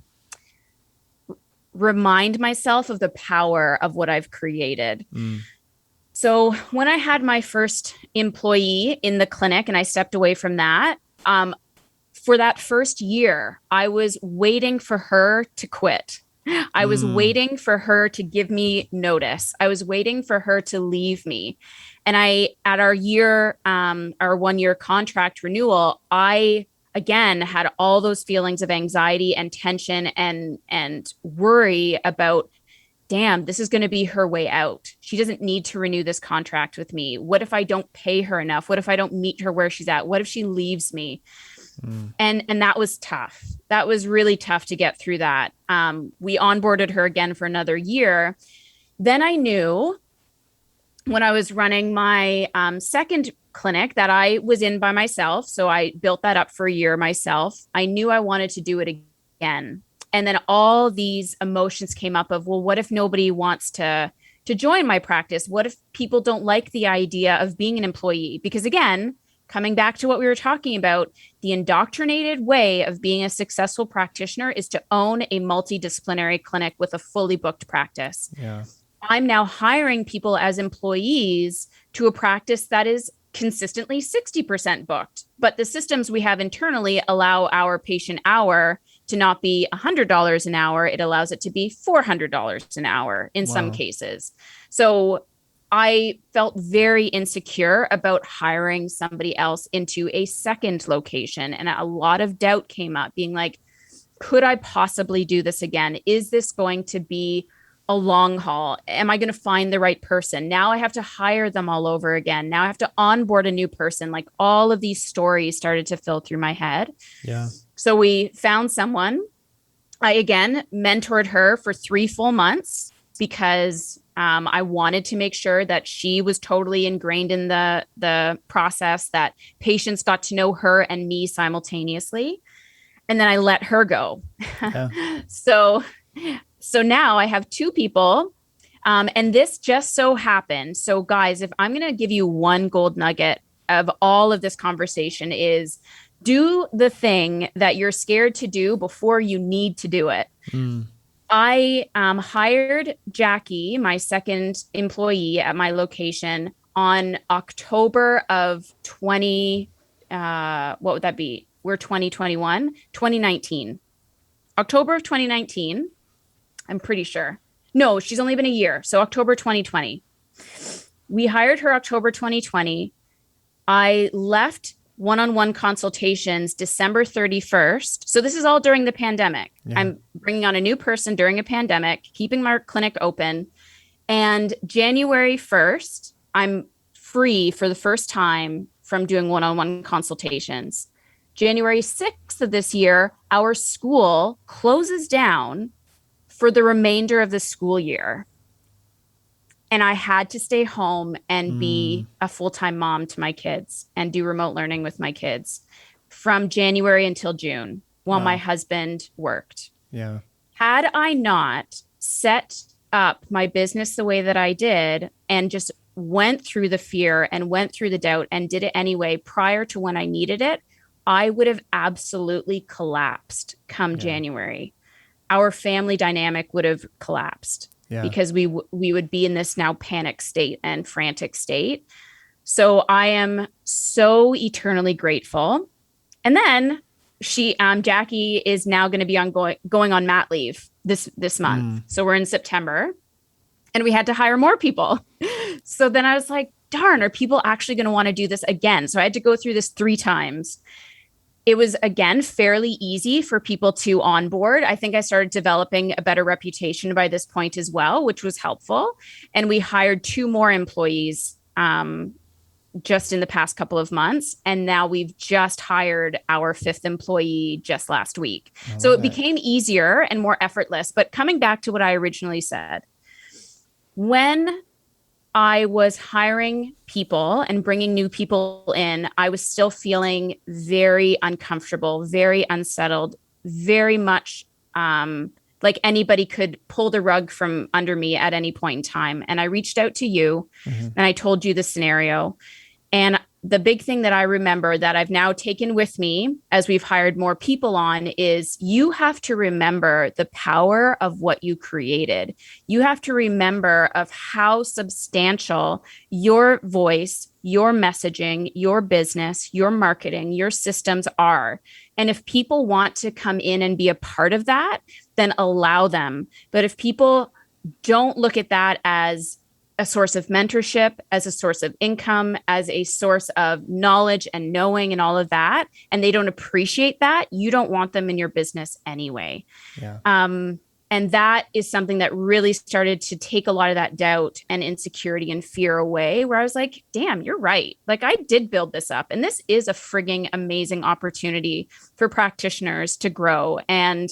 remind myself of the power of what I've created. So when I had my first employee in the clinic and I stepped away from that, for that first year, I was waiting for her to quit. I was waiting for her to give me notice. I was waiting for her to leave me. And at our 1-year contract renewal, I again had all those feelings of anxiety and tension and worry about, damn, this is going to be her way out. She doesn't need to renew this contract with me. What if I don't pay her enough? What if I don't meet her where she's at? What if she leaves me? And that was tough. That was really tough to get through that. We onboarded her again for another year. Then I knew when I was running my second clinic that I was in by myself. So I built that up for a year myself. I knew I wanted to do it again. And then all these emotions came up of, well, what if nobody wants to join my practice? What if people don't like the idea of being an employee? Because again, coming back to what we were talking about, the indoctrinated way of being a successful practitioner is to own a multidisciplinary clinic with a fully booked practice. Yeah. I'm now hiring people as employees to a practice that is consistently 60% booked. But the systems we have internally allow our patient hour to not be $100 an hour. It allows it to be $400 an hour in some cases. So I felt very insecure about hiring somebody else into a second location. And a lot of doubt came up, being like, could I possibly do this again? Is this going to be a long haul? Am I going to find the right person? Now I have to hire them all over again. Now I have to onboard a new person. Like all of these stories started to fill through my head. Yeah. So we found someone. I again mentored her for 3 full months because I wanted to make sure that she was totally ingrained in the process, that patients got to know her and me simultaneously. And then I let her go. Yeah. so so now I have 2 people. And this just so happened. So guys, if I'm going to give you one gold nugget of all of this conversation is do the thing that you're scared to do before you need to do it. I hired Jackie, my second employee at my location, on October of 20, what would that be? We're 2021, 2019. October of 2019, I'm pretty sure. No, she's only been a year. So October 2020. We hired her October 2020. I left one-on-one consultations December 31st. So this is all during the pandemic. Yeah. I'm bringing on a new person during a pandemic, keeping my clinic open. And January 1st, I'm free for the first time from doing one-on-one consultations. January 6th of this year, our school closes down for the remainder of the school year. And I had to stay home and be a full-time mom to my kids and do remote learning with my kids from January until June while my husband worked. Yeah. Had I not set up my business the way that I did and just went through the fear and went through the doubt and did it anyway prior to when I needed it, I would have absolutely collapsed come January. Our family dynamic would have collapsed. Yeah. Because we would be in this now panic state and frantic state. So I am so eternally grateful. And then Jackie is now going to be going on mat leave this month. So we're in September and we had to hire more people. So then I was like, darn, are people actually going to want to do this again? So I had to go through this 3 times. It was, again, fairly easy for people to onboard. I think I started developing a better reputation by this point as well, which was helpful. And we hired 2 more employees just in the past couple of months. And now we've just hired our 5th employee just last week. So it became easier and more effortless. But coming back to what I originally said, when I was hiring people and bringing new people in, I was still feeling very uncomfortable, very unsettled, very much like anybody could pull the rug from under me at any point in time. And I reached out to you and I told you the scenario. And the big thing that I remember that I've now taken with me as we've hired more people on is you have to remember the power of what you created. You have to remember of how substantial your voice, your messaging, your business, your marketing, your systems are. And if people want to come in and be a part of that, then allow them. But if people don't look at that as a source of mentorship, as a source of income, as a source of knowledge and knowing and all of that, and they don't appreciate that, you don't want them in your business anyway. Yeah. And that is something that really started to take a lot of that doubt and insecurity and fear away, where I was like, damn, you're right. Like I did build this up, and this is a frigging amazing opportunity for practitioners to grow. And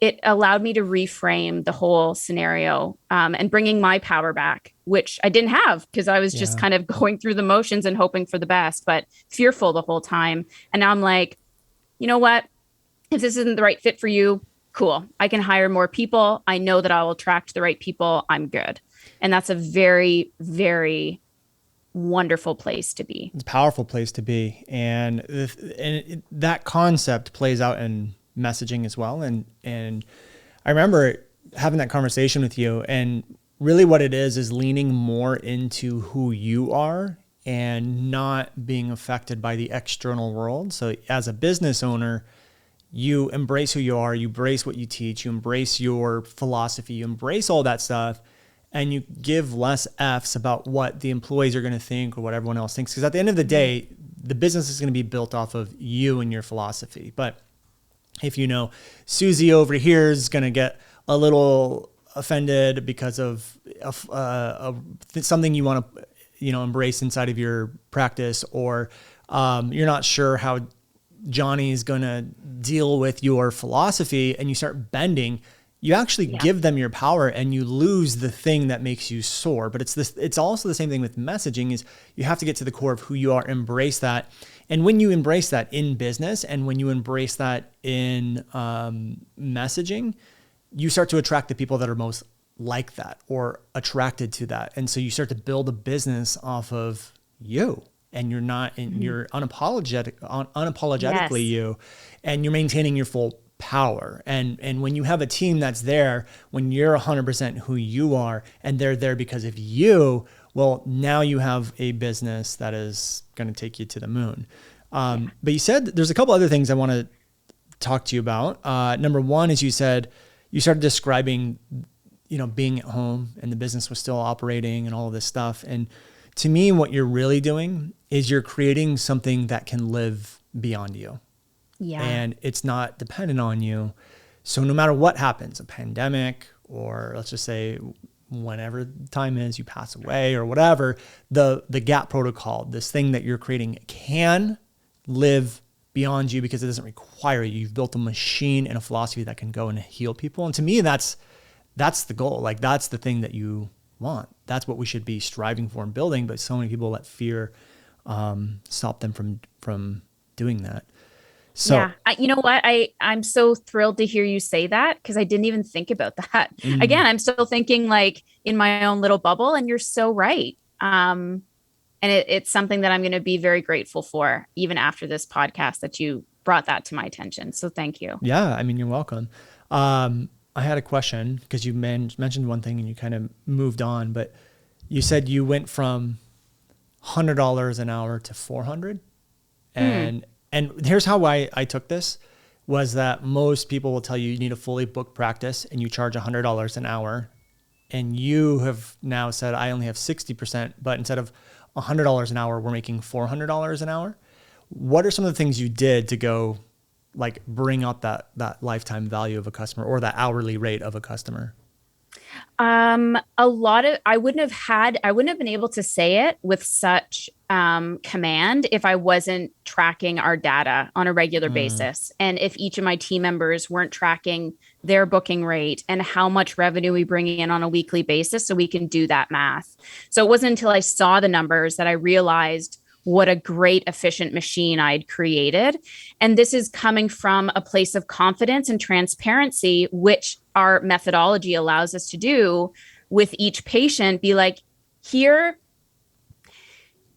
it allowed me to reframe the whole scenario and bringing my power back, which I didn't have because I was just kind of going through the motions and hoping for the best, but fearful the whole time. And now I'm like, you know what? If this isn't the right fit for you, cool. I can hire more people. I know that I will attract the right people. I'm good. And that's a very, very wonderful place to be. It's a powerful place to be. And that concept plays out in messaging as well. And I remember having that conversation with you, and really what it is leaning more into who you are and not being affected by the external world. So as a business owner, you embrace who you are, you embrace what you teach, you embrace your philosophy, you embrace all that stuff, and you give less F's about what the employees are going to think or what everyone else thinks. Because at the end of the day, the business is going to be built off of you and your philosophy. But if you know Susie over here is going to get a little offended because of something you want to, embrace inside of your practice, or you're not sure how Johnny is going to deal with your philosophy, and you start bending, you actually give them your power and you lose the thing that makes you sore. But it's also the same thing with messaging, is you have to get to the core of who you are, embrace that. And when you embrace that in business, and when you embrace that in messaging, you start to attract the people that are most like that or attracted to that. And so you start to build a business off of you, and you're not, and you're unapologetically you, and you're maintaining your full power. And when you have a team that's there, when you're 100% who you are, and they're there because of you, well, now you have a business that is going to take you to the moon. But you said there's a couple other things I want to talk to you about. Number one is you said you started describing, being at home and the business was still operating and all of this stuff. And to me, what you're really doing is you're creating something that can live beyond you. Yeah. And it's not dependent on you. So no matter what happens, a pandemic, or let's just say whenever the time is, you pass away or whatever, the GAP protocol, this thing that you're creating, can live beyond you because it doesn't require you. You've built a machine and a philosophy that can go and heal people. And to me, that's the goal. Like, that's the thing that you want. That's what we should be striving for and building. But so many people let fear stop them from doing that. So, yeah, you know what? I'm so thrilled to hear you say that, because I didn't even think about that. Again, I'm still thinking like in my own little bubble, and you're so right. And it's something that I'm going to be very grateful for, even after this podcast, that you brought that to my attention. So thank you. Yeah, I mean, you're welcome. I had a question, because you mentioned one thing and you kind of moved on, but you said you went from $100 an hour to $400, and here's how I took this, was that most people will tell you need a fully booked practice and you charge $100 an hour. And you have now said, I only have 60%, but instead of $100 an hour, we're making $400 an hour. What are some of the things you did to go like bring up that lifetime value of a customer, or that hourly rate of a customer? I wouldn't have been able to say it with such command if I wasn't tracking our data on a regular basis. And if each of my team members weren't tracking their booking rate and how much revenue we bring in on a weekly basis, so we can do that math. So it wasn't until I saw the numbers that I realized what a great, efficient machine I'd created. And this is coming from a place of confidence and transparency, which our methodology allows us to do with each patient. Be like, here,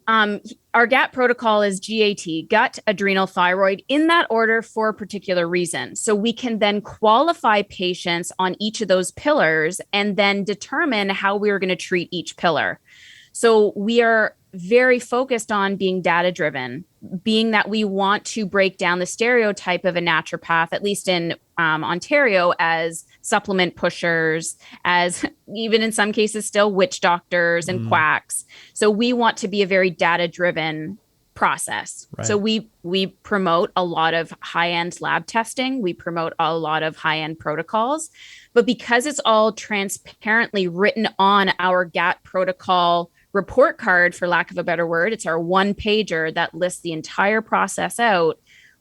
our GAT protocol is GAT, gut, adrenal, thyroid, in that order for a particular reason. So we can then qualify patients on each of those pillars and then determine how we're going to treat each pillar. So we are very focused on being data driven, being that we want to break down the stereotype of a naturopath, at least in Ontario, as supplement pushers, as even in some cases still witch doctors and quacks. So we want to be a very data driven process. Right. So we promote a lot of high-end lab testing. We promote a lot of high-end protocols, but because it's all transparently written on our GAT protocol report card, for lack of a better word, it's our one pager that lists the entire process out.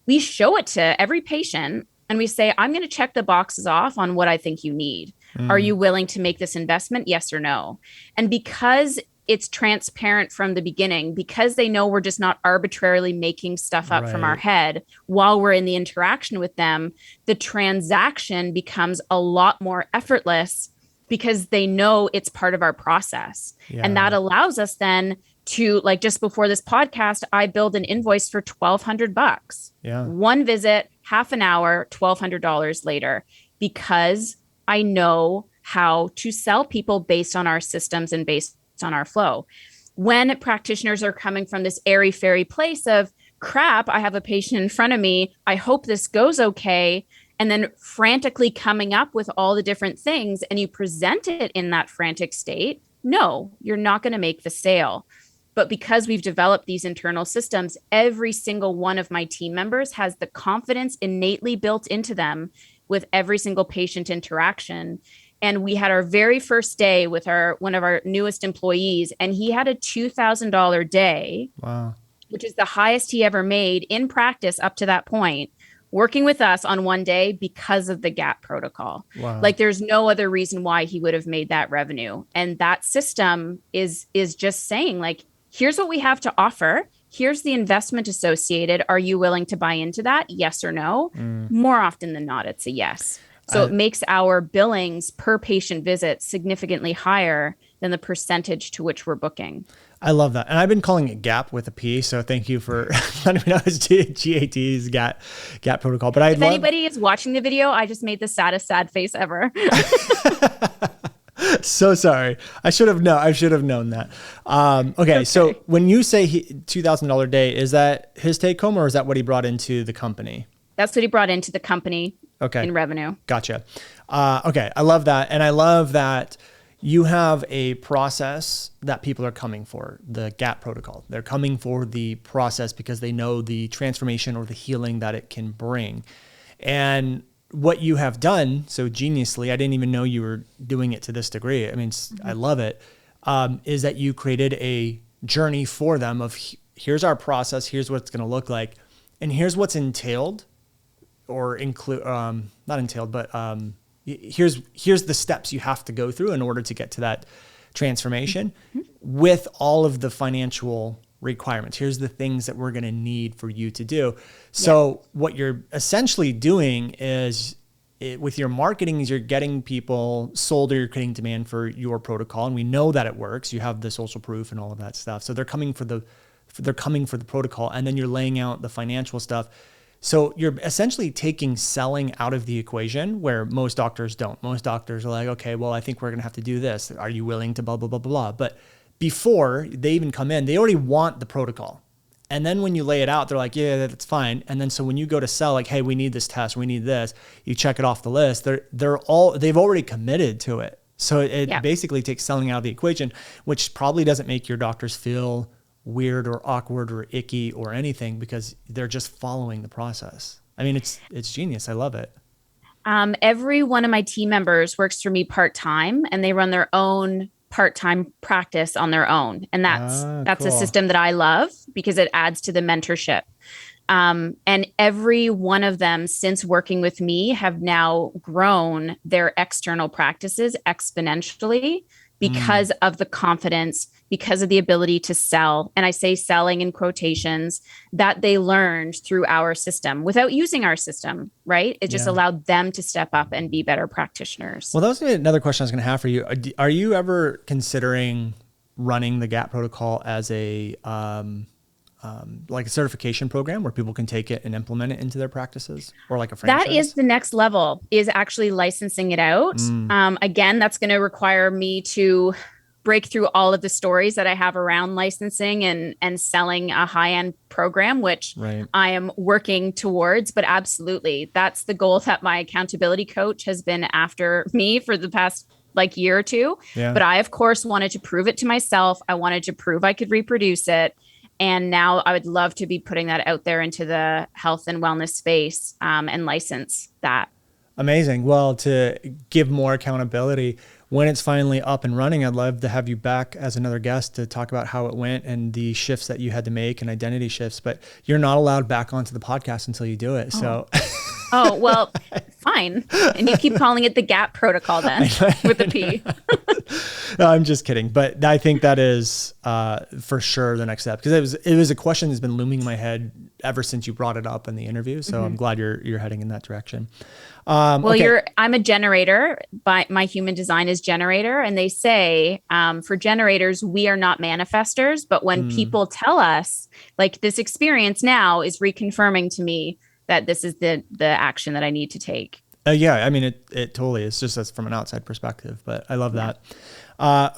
We show it to every patient and we say, I'm going to check the boxes off on what I think you need. Are you willing to make this investment? Yes or no? And because it's transparent from the beginning, because they know we're just not arbitrarily making stuff up from our head while we're in the interaction with them, the transaction becomes a lot more effortless, because they know it's part of our process. Yeah. And that allows us then to, like, just before this podcast, I billed an invoice for $1,200. Yeah. One visit, half an hour, $1,200 later, because I know how to sell people based on our systems and based on our flow. When practitioners are coming from this airy-fairy place of, crap, I have a patient in front of me, I hope this goes okay, and then frantically coming up with all the different things, and you present it in that frantic state, no, you're not going to make the sale. But because we've developed these internal systems, every single one of my team members has the confidence innately built into them with every single patient interaction. And we had our very first day with one of our newest employees, and he had a $2,000 day. Wow. Which is the highest he ever made in practice up to that point, working with us on one day because of the GAP protocol. Wow. Like there's no other reason why he would have made that revenue. And that system is just saying like, here's what we have to offer. Here's the investment associated. Are you willing to buy into that? Yes or no? More often than not, it's a yes. So it makes our billings per patient visit significantly higher than the percentage to which we're booking. I love that. And I've been calling it GAP with a P. So thank you for letting me know it's GAT's GAP protocol. But if anybody is watching the video, I just made the saddest sad face ever. So sorry. I should have known that. Okay. So when you say $2,000 day, is that his take home or is that what he brought into the company? That's what he brought into the company. Okay. In revenue. Gotcha. Okay. I love that. And I love that you have a process that people are coming for, the GAP protocol. They're coming for the process because they know the transformation or the healing that it can bring. And what you have done so geniusly, I didn't even know you were doing it to this degree. I mean, I love it. Is that you created a journey for them of here's our process, here's what it's going to look like, and here's what's entailed or include, not entailed, but here's the steps you have to go through in order to get to that transformation with all of the financial requirements. Here's the things that we're going to need for you to do. So what you're essentially doing is with your marketing is you're getting people sold or you're creating demand for your protocol. And we know that it works. You have the social proof and all of that stuff. So they're coming for the protocol, and then you're laying out the financial stuff. So you're essentially taking selling out of the equation where most doctors don't. Most doctors are like, okay, well, I think we're going to have to do this. Are you willing to blah, blah, blah, blah, blah. But before they even come in, they already want the protocol. And then when you lay it out, they're like, yeah, that's fine. And then so when you go to sell, like, hey, we need this test, we need this, you check it off the list. They've already committed to it. So it basically takes selling out of the equation, which probably doesn't make your doctors feel weird or awkward or icky or anything because they're just following the process. I mean, it's genius. I love it. Every one of my team members works for me part-time, and they run their own part-time practice on their own. And that's cool. A system that I love because it adds to the mentorship. And every one of them since working with me have now grown their external practices exponentially because of the confidence, because of the ability to sell. And I say selling in quotations that they learned through our system without using our system, right? It just allowed them to step up and be better practitioners. Well, that was another question I was going to have for you. Are you ever considering running the GAP protocol as a, like a certification program where people can take it and implement it into their practices, or like a franchise? That is the next level, is actually licensing it out. Again, that's going to require me to break through all of the stories that I have around licensing and selling a high-end program, which I am working towards. But absolutely, that's the goal that my accountability coach has been after me for the past year or two. But I, of course, wanted to prove it to myself. I wanted to prove I could reproduce it. And now I would love to be putting that out there into the health and wellness space and license that. Amazing. Well, to give more accountability, when it's finally up and running, I'd love to have you back as another guest to talk about how it went and the shifts that you had to make and identity shifts. But you're not allowed back onto the podcast until you do it. So. Oh, well, fine. And you keep calling it the GAP protocol then with a P. No, I'm just kidding. But I think that is for sure the next step, because it was a question that's been looming in my head ever since you brought it up in the interview. So I'm glad you're heading in that direction. Well, I'm a generator, but my human design is generator. And they say for generators, we are not manifestors. But when people tell us, like, this experience now is reconfirming to me that this is the action that I need to take. Yeah, I mean, it totally is, just as from an outside perspective, but I love that.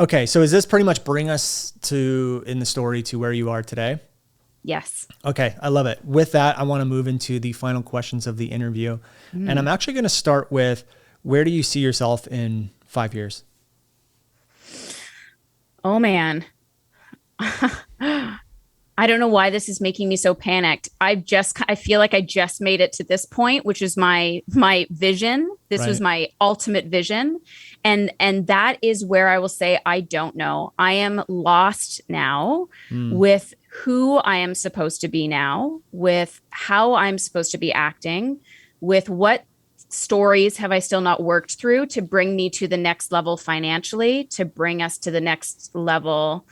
Okay, so does this pretty much bring us in the story to where you are today? Yes. Okay, I love it. With that, I want to move into the final questions of the interview. And I'm actually going to start with, where do you see yourself in 5 years? Oh, man. I don't know why this is making me so panicked. I feel like I just made it to this point, which is my vision. This was Right. my ultimate vision. And that is where I will say I don't know. I am lost now Mm. with who I am supposed to be now, with how I'm supposed to be acting, with what stories have I still not worked through to bring me to the next level financially, to bring us to the next level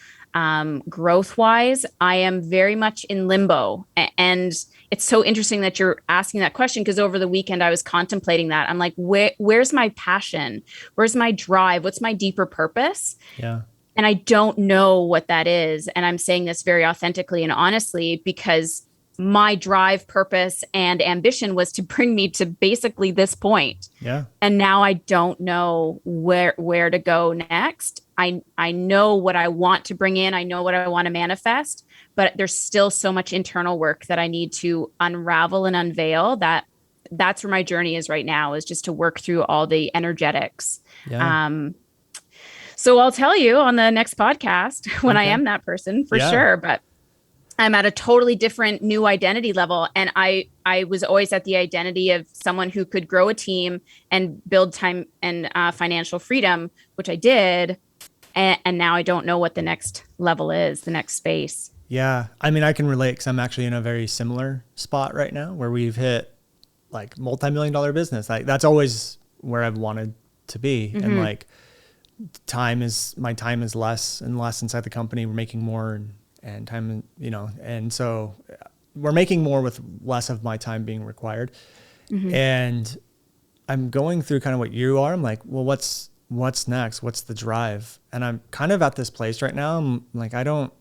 growth wise. I am very much in limbo. And it's so interesting that you're asking that question because over the weekend I was contemplating that. I'm like, where's my passion? Where's my drive? What's my deeper purpose? Yeah. And I don't know what that is. And I'm saying this very authentically and honestly because my drive, purpose, and ambition was to bring me to basically this point. Yeah. And now I don't know where to go next. I know what I want to bring in. I know what I want to manifest, but there's still so much internal work that I need to unravel and unveil that's where my journey is right now is just to work through all the energetics. Yeah. So I'll tell you on the next podcast when I Okay. am that person for Yeah. sure. But I'm at a totally different new identity level. And I was always at the identity of someone who could grow a team and build time and financial freedom, which I did. And now I don't know what the next level is, the next space. Yeah. I mean, I can relate because I'm actually in a very similar spot right now where we've hit like multi-million-dollar business. Like that's always where I've wanted to be. And like my time is less and less inside the company. We're making more and time, and so we're making more with less of my time being required. And I'm going through kind of what you are. I'm like, well, what's next? What's the drive? And I'm kind of at this place right now. I'm like, I don't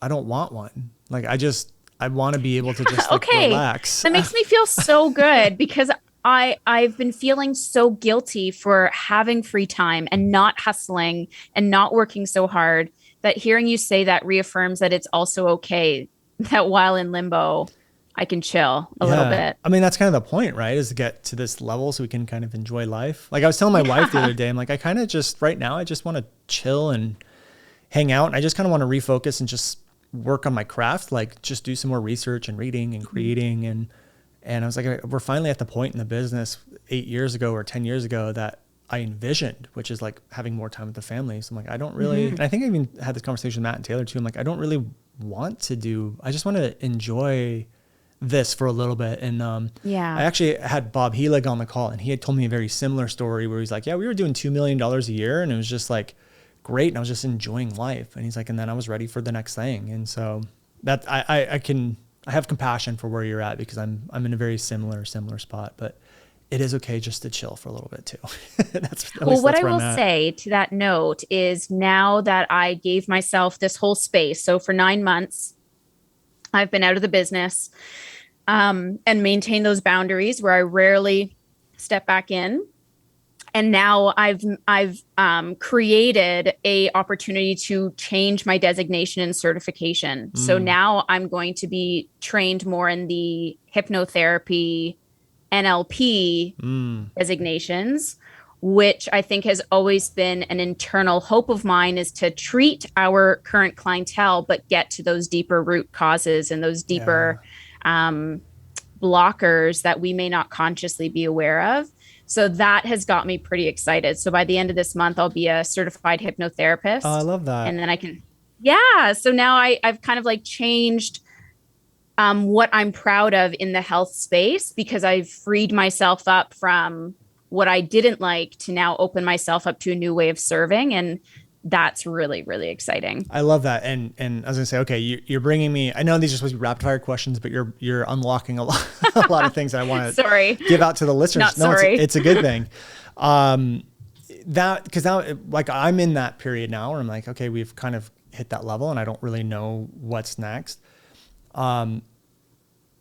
want one. Like, I want to be able to just like Okay. relax. That makes me feel so good because I've been feeling so guilty for having free time and not hustling and not working so hard that hearing you say that reaffirms that it's also okay that while in limbo, I can chill a little bit. I mean, that's kind of the point, right? Is to get to this level so we can kind of enjoy life. Like I was telling my wife the other day, I'm like, I kind of just right now, I just want to chill and hang out. And I just kind of want to refocus and just work on my craft, like just do some more research and reading and creating. And I was like, we're finally at the point in the business 8 years ago or 10 years ago that I envisioned, which is like having more time with the family. So I'm like, I don't really, and I think I even had this conversation with Matt and Taylor too. I'm like, I don't really I just want to enjoy this for a little bit. And Yeah. I actually had Bob Helig on the call and he had told me a very similar story where he's like, yeah, we were doing $2 million a year and it was just like great. And I was just enjoying life. And he's like, and then I was ready for the next thing. And so that I have compassion for where you're at because I'm in a very similar spot, but it is okay just to chill for a little bit too. Well, what I where I'm will at. say to that note is now that I gave myself this whole space, so for 9 months, I've been out of the business and maintained those boundaries where I rarely step back in. And now I've created a opportunity to change my designation and certification. So now I'm going to be trained more in the hypnotherapy, NLP designations, which I think has always been an internal hope of mine is to treat our current clientele, but get to those deeper root causes and those deeper blockers that we may not consciously be aware of. So that has got me pretty excited. So by the end of this month, I'll be a certified Oh, I hypnotherapist. love that. And then yeah. So now I've kind of like changed what I'm proud of in the health space because I've freed myself up from what I didn't like to now open myself up to a new way of serving. And that's really, really exciting. I love that. And I was gonna say, okay, you're bringing me. I know these are supposed to be rapid fire questions, but you're unlocking a lot a lot of things that I want to Sorry. give out to the listeners. Not sorry. It's a good thing. That because now like I'm in that period now where I'm like, okay, we've kind of hit that level, and I don't really know what's next.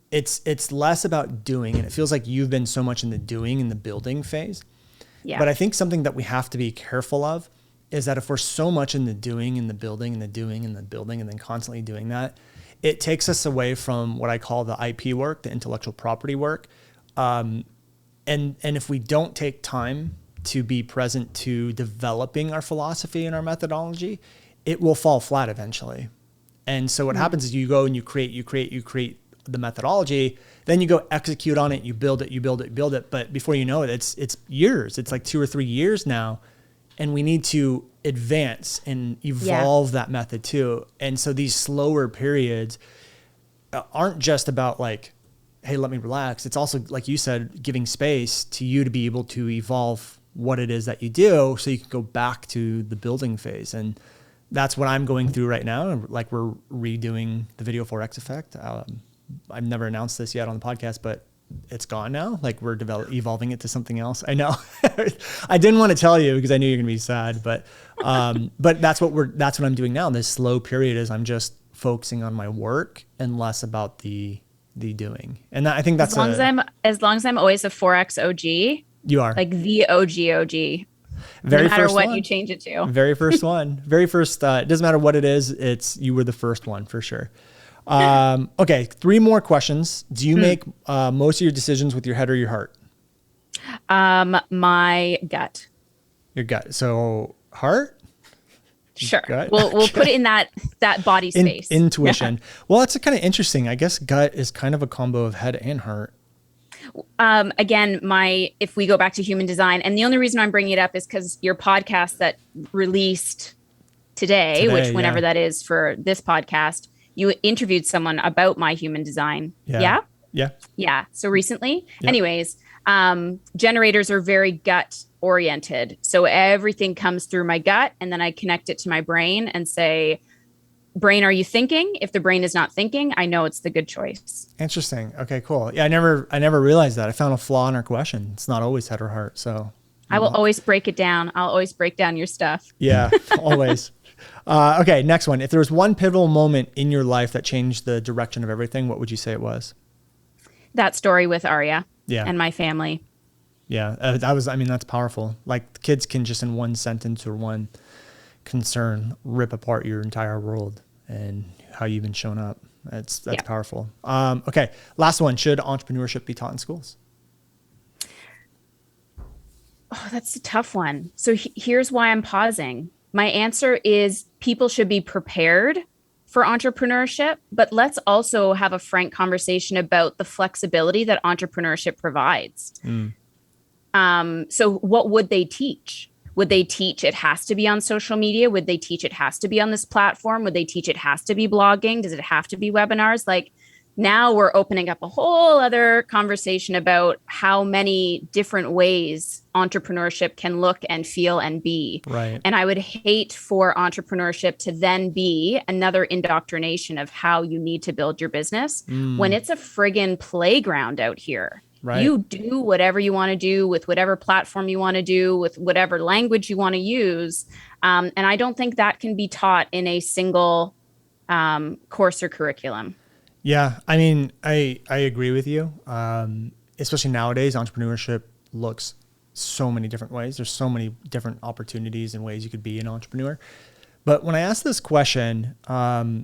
It's less about doing, and it feels like you've been so much in the doing and the building phase. Yeah. But I think something that we have to be careful of is that if we're so much in the doing and the building and the doing and the building and then constantly doing that, it takes us away from what I call the IP work, the intellectual property work. And if we don't take time to be present to developing our philosophy and our methodology, it will fall flat eventually. And so what happens is you go and you create the methodology, then you go execute on it, you build it. But before you know it, it's years. It's like 2 or 3 years now. And we need to advance and evolve that method too. And so these slower periods aren't just about like, hey, let me relax. It's also, like you said, giving space to you to be able to evolve what it is that you do so you can go back to the building phase. And that's what I'm going through right now. Like we're redoing the Video 4X effect. I've never announced this yet on the podcast, but it's gone now. Like we're evolving it to something else. I know. I didn't want to tell you because I knew you're going to be sad, but that's what I'm doing now. This slow period is I'm just focusing on my work and less about the doing. And I think that's as long as I'm always a 4X OG. You are like the OG. Very no matter first what one. You change it to. Very first one. Very first. It doesn't matter what it is. You were the first one for sure. Okay. 3 more questions. Do you make most of your decisions with your head or your heart? My gut. Your gut. So heart? Sure. Gut? We'll put it in that body space. Intuition. Yeah. Well, that's kind of interesting. I guess gut is kind of a combo of head and heart. Again, if we go back to human design, and the only reason I'm bringing it up is because your podcast that released today, which whenever that is for this podcast, you interviewed someone about my human design. Yeah. So recently, anyways, generators are very gut oriented. So everything comes through my gut, and then I connect it to my brain and say, brain, are you thinking? If the brain is not thinking, I know it's the good choice. Interesting. Okay, cool. Yeah, I never realized that. I found a flaw in our question. It's not always head or heart. So I will always break it down. I'll always break down your stuff. Yeah, always. Okay, next one. If there was one pivotal moment in your life that changed the direction of everything, what would you say it was? That story with Arya Yeah. and my family. Yeah, that's powerful. Like kids can just in one sentence or one concern rip apart your entire world and how you've been shown up. That's powerful. Okay, last one. Should entrepreneurship be taught in schools? Oh, that's a tough one. So here's why I'm pausing. My answer is people should be prepared for entrepreneurship, but let's also have a frank conversation about the flexibility that entrepreneurship provides. So what would they teach? Would they teach it has to be on social media? Would they teach it has to be on this platform? Would they teach it has to be blogging? Does it have to be webinars? Like now we're opening up a whole other conversation about how many different ways entrepreneurship can look and feel and be. Right. And I would hate for entrepreneurship to then be another indoctrination of how you need to build your business when it's a friggin' playground out here. Right. You do whatever you want to do with whatever platform you want to do with whatever language you want to use. And I don't think that can be taught in a single course or curriculum. Yeah, I mean, I agree with you. Especially nowadays, entrepreneurship looks so many different ways. There's so many different opportunities and ways you could be an entrepreneur. But when I ask this question, no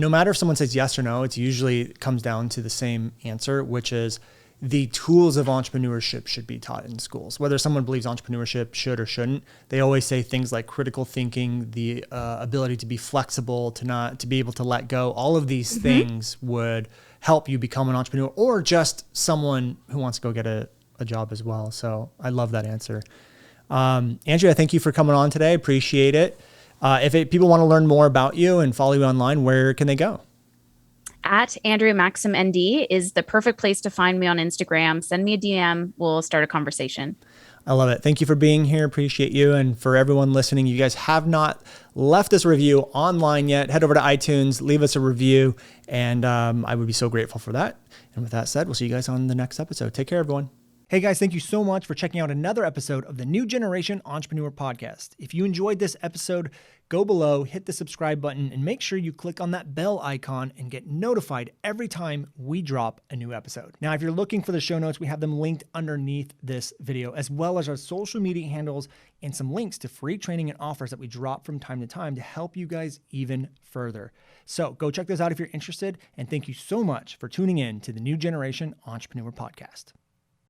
matter if someone says yes or no, it usually comes down to the same answer, which is the tools of entrepreneurship should be taught in schools. Whether someone believes entrepreneurship should or shouldn't, they always say things like critical thinking, the ability to be flexible, to be able to let go. All of these things would help you become an entrepreneur or just someone who wants to go get a job as well. So I love that answer. Andrea, thank you for coming on today. Appreciate it. If people want to learn more about you and follow you online, where can they go? At Andrea Maxim ND is the perfect place to find me on Instagram. Send me a DM. We'll start a conversation. I love it. Thank you for being here. Appreciate you. And for everyone listening, you guys have not left us a review online yet, head over to iTunes, leave us a review, and I would be so grateful for that. And with that said, we'll see you guys on the next episode. Take care, everyone. Hey guys, thank you so much for checking out another episode of the New Generation Entrepreneur Podcast. If you enjoyed this episode, go below, hit the subscribe button, and make sure you click on that bell icon and get notified every time we drop a new episode. Now, if you're looking for the show notes, we have them linked underneath this video, as well as our social media handles and some links to free training and offers that we drop from time to time to help you guys even further. So go check those out if you're interested, and thank you so much for tuning in to the New Generation Entrepreneur Podcast.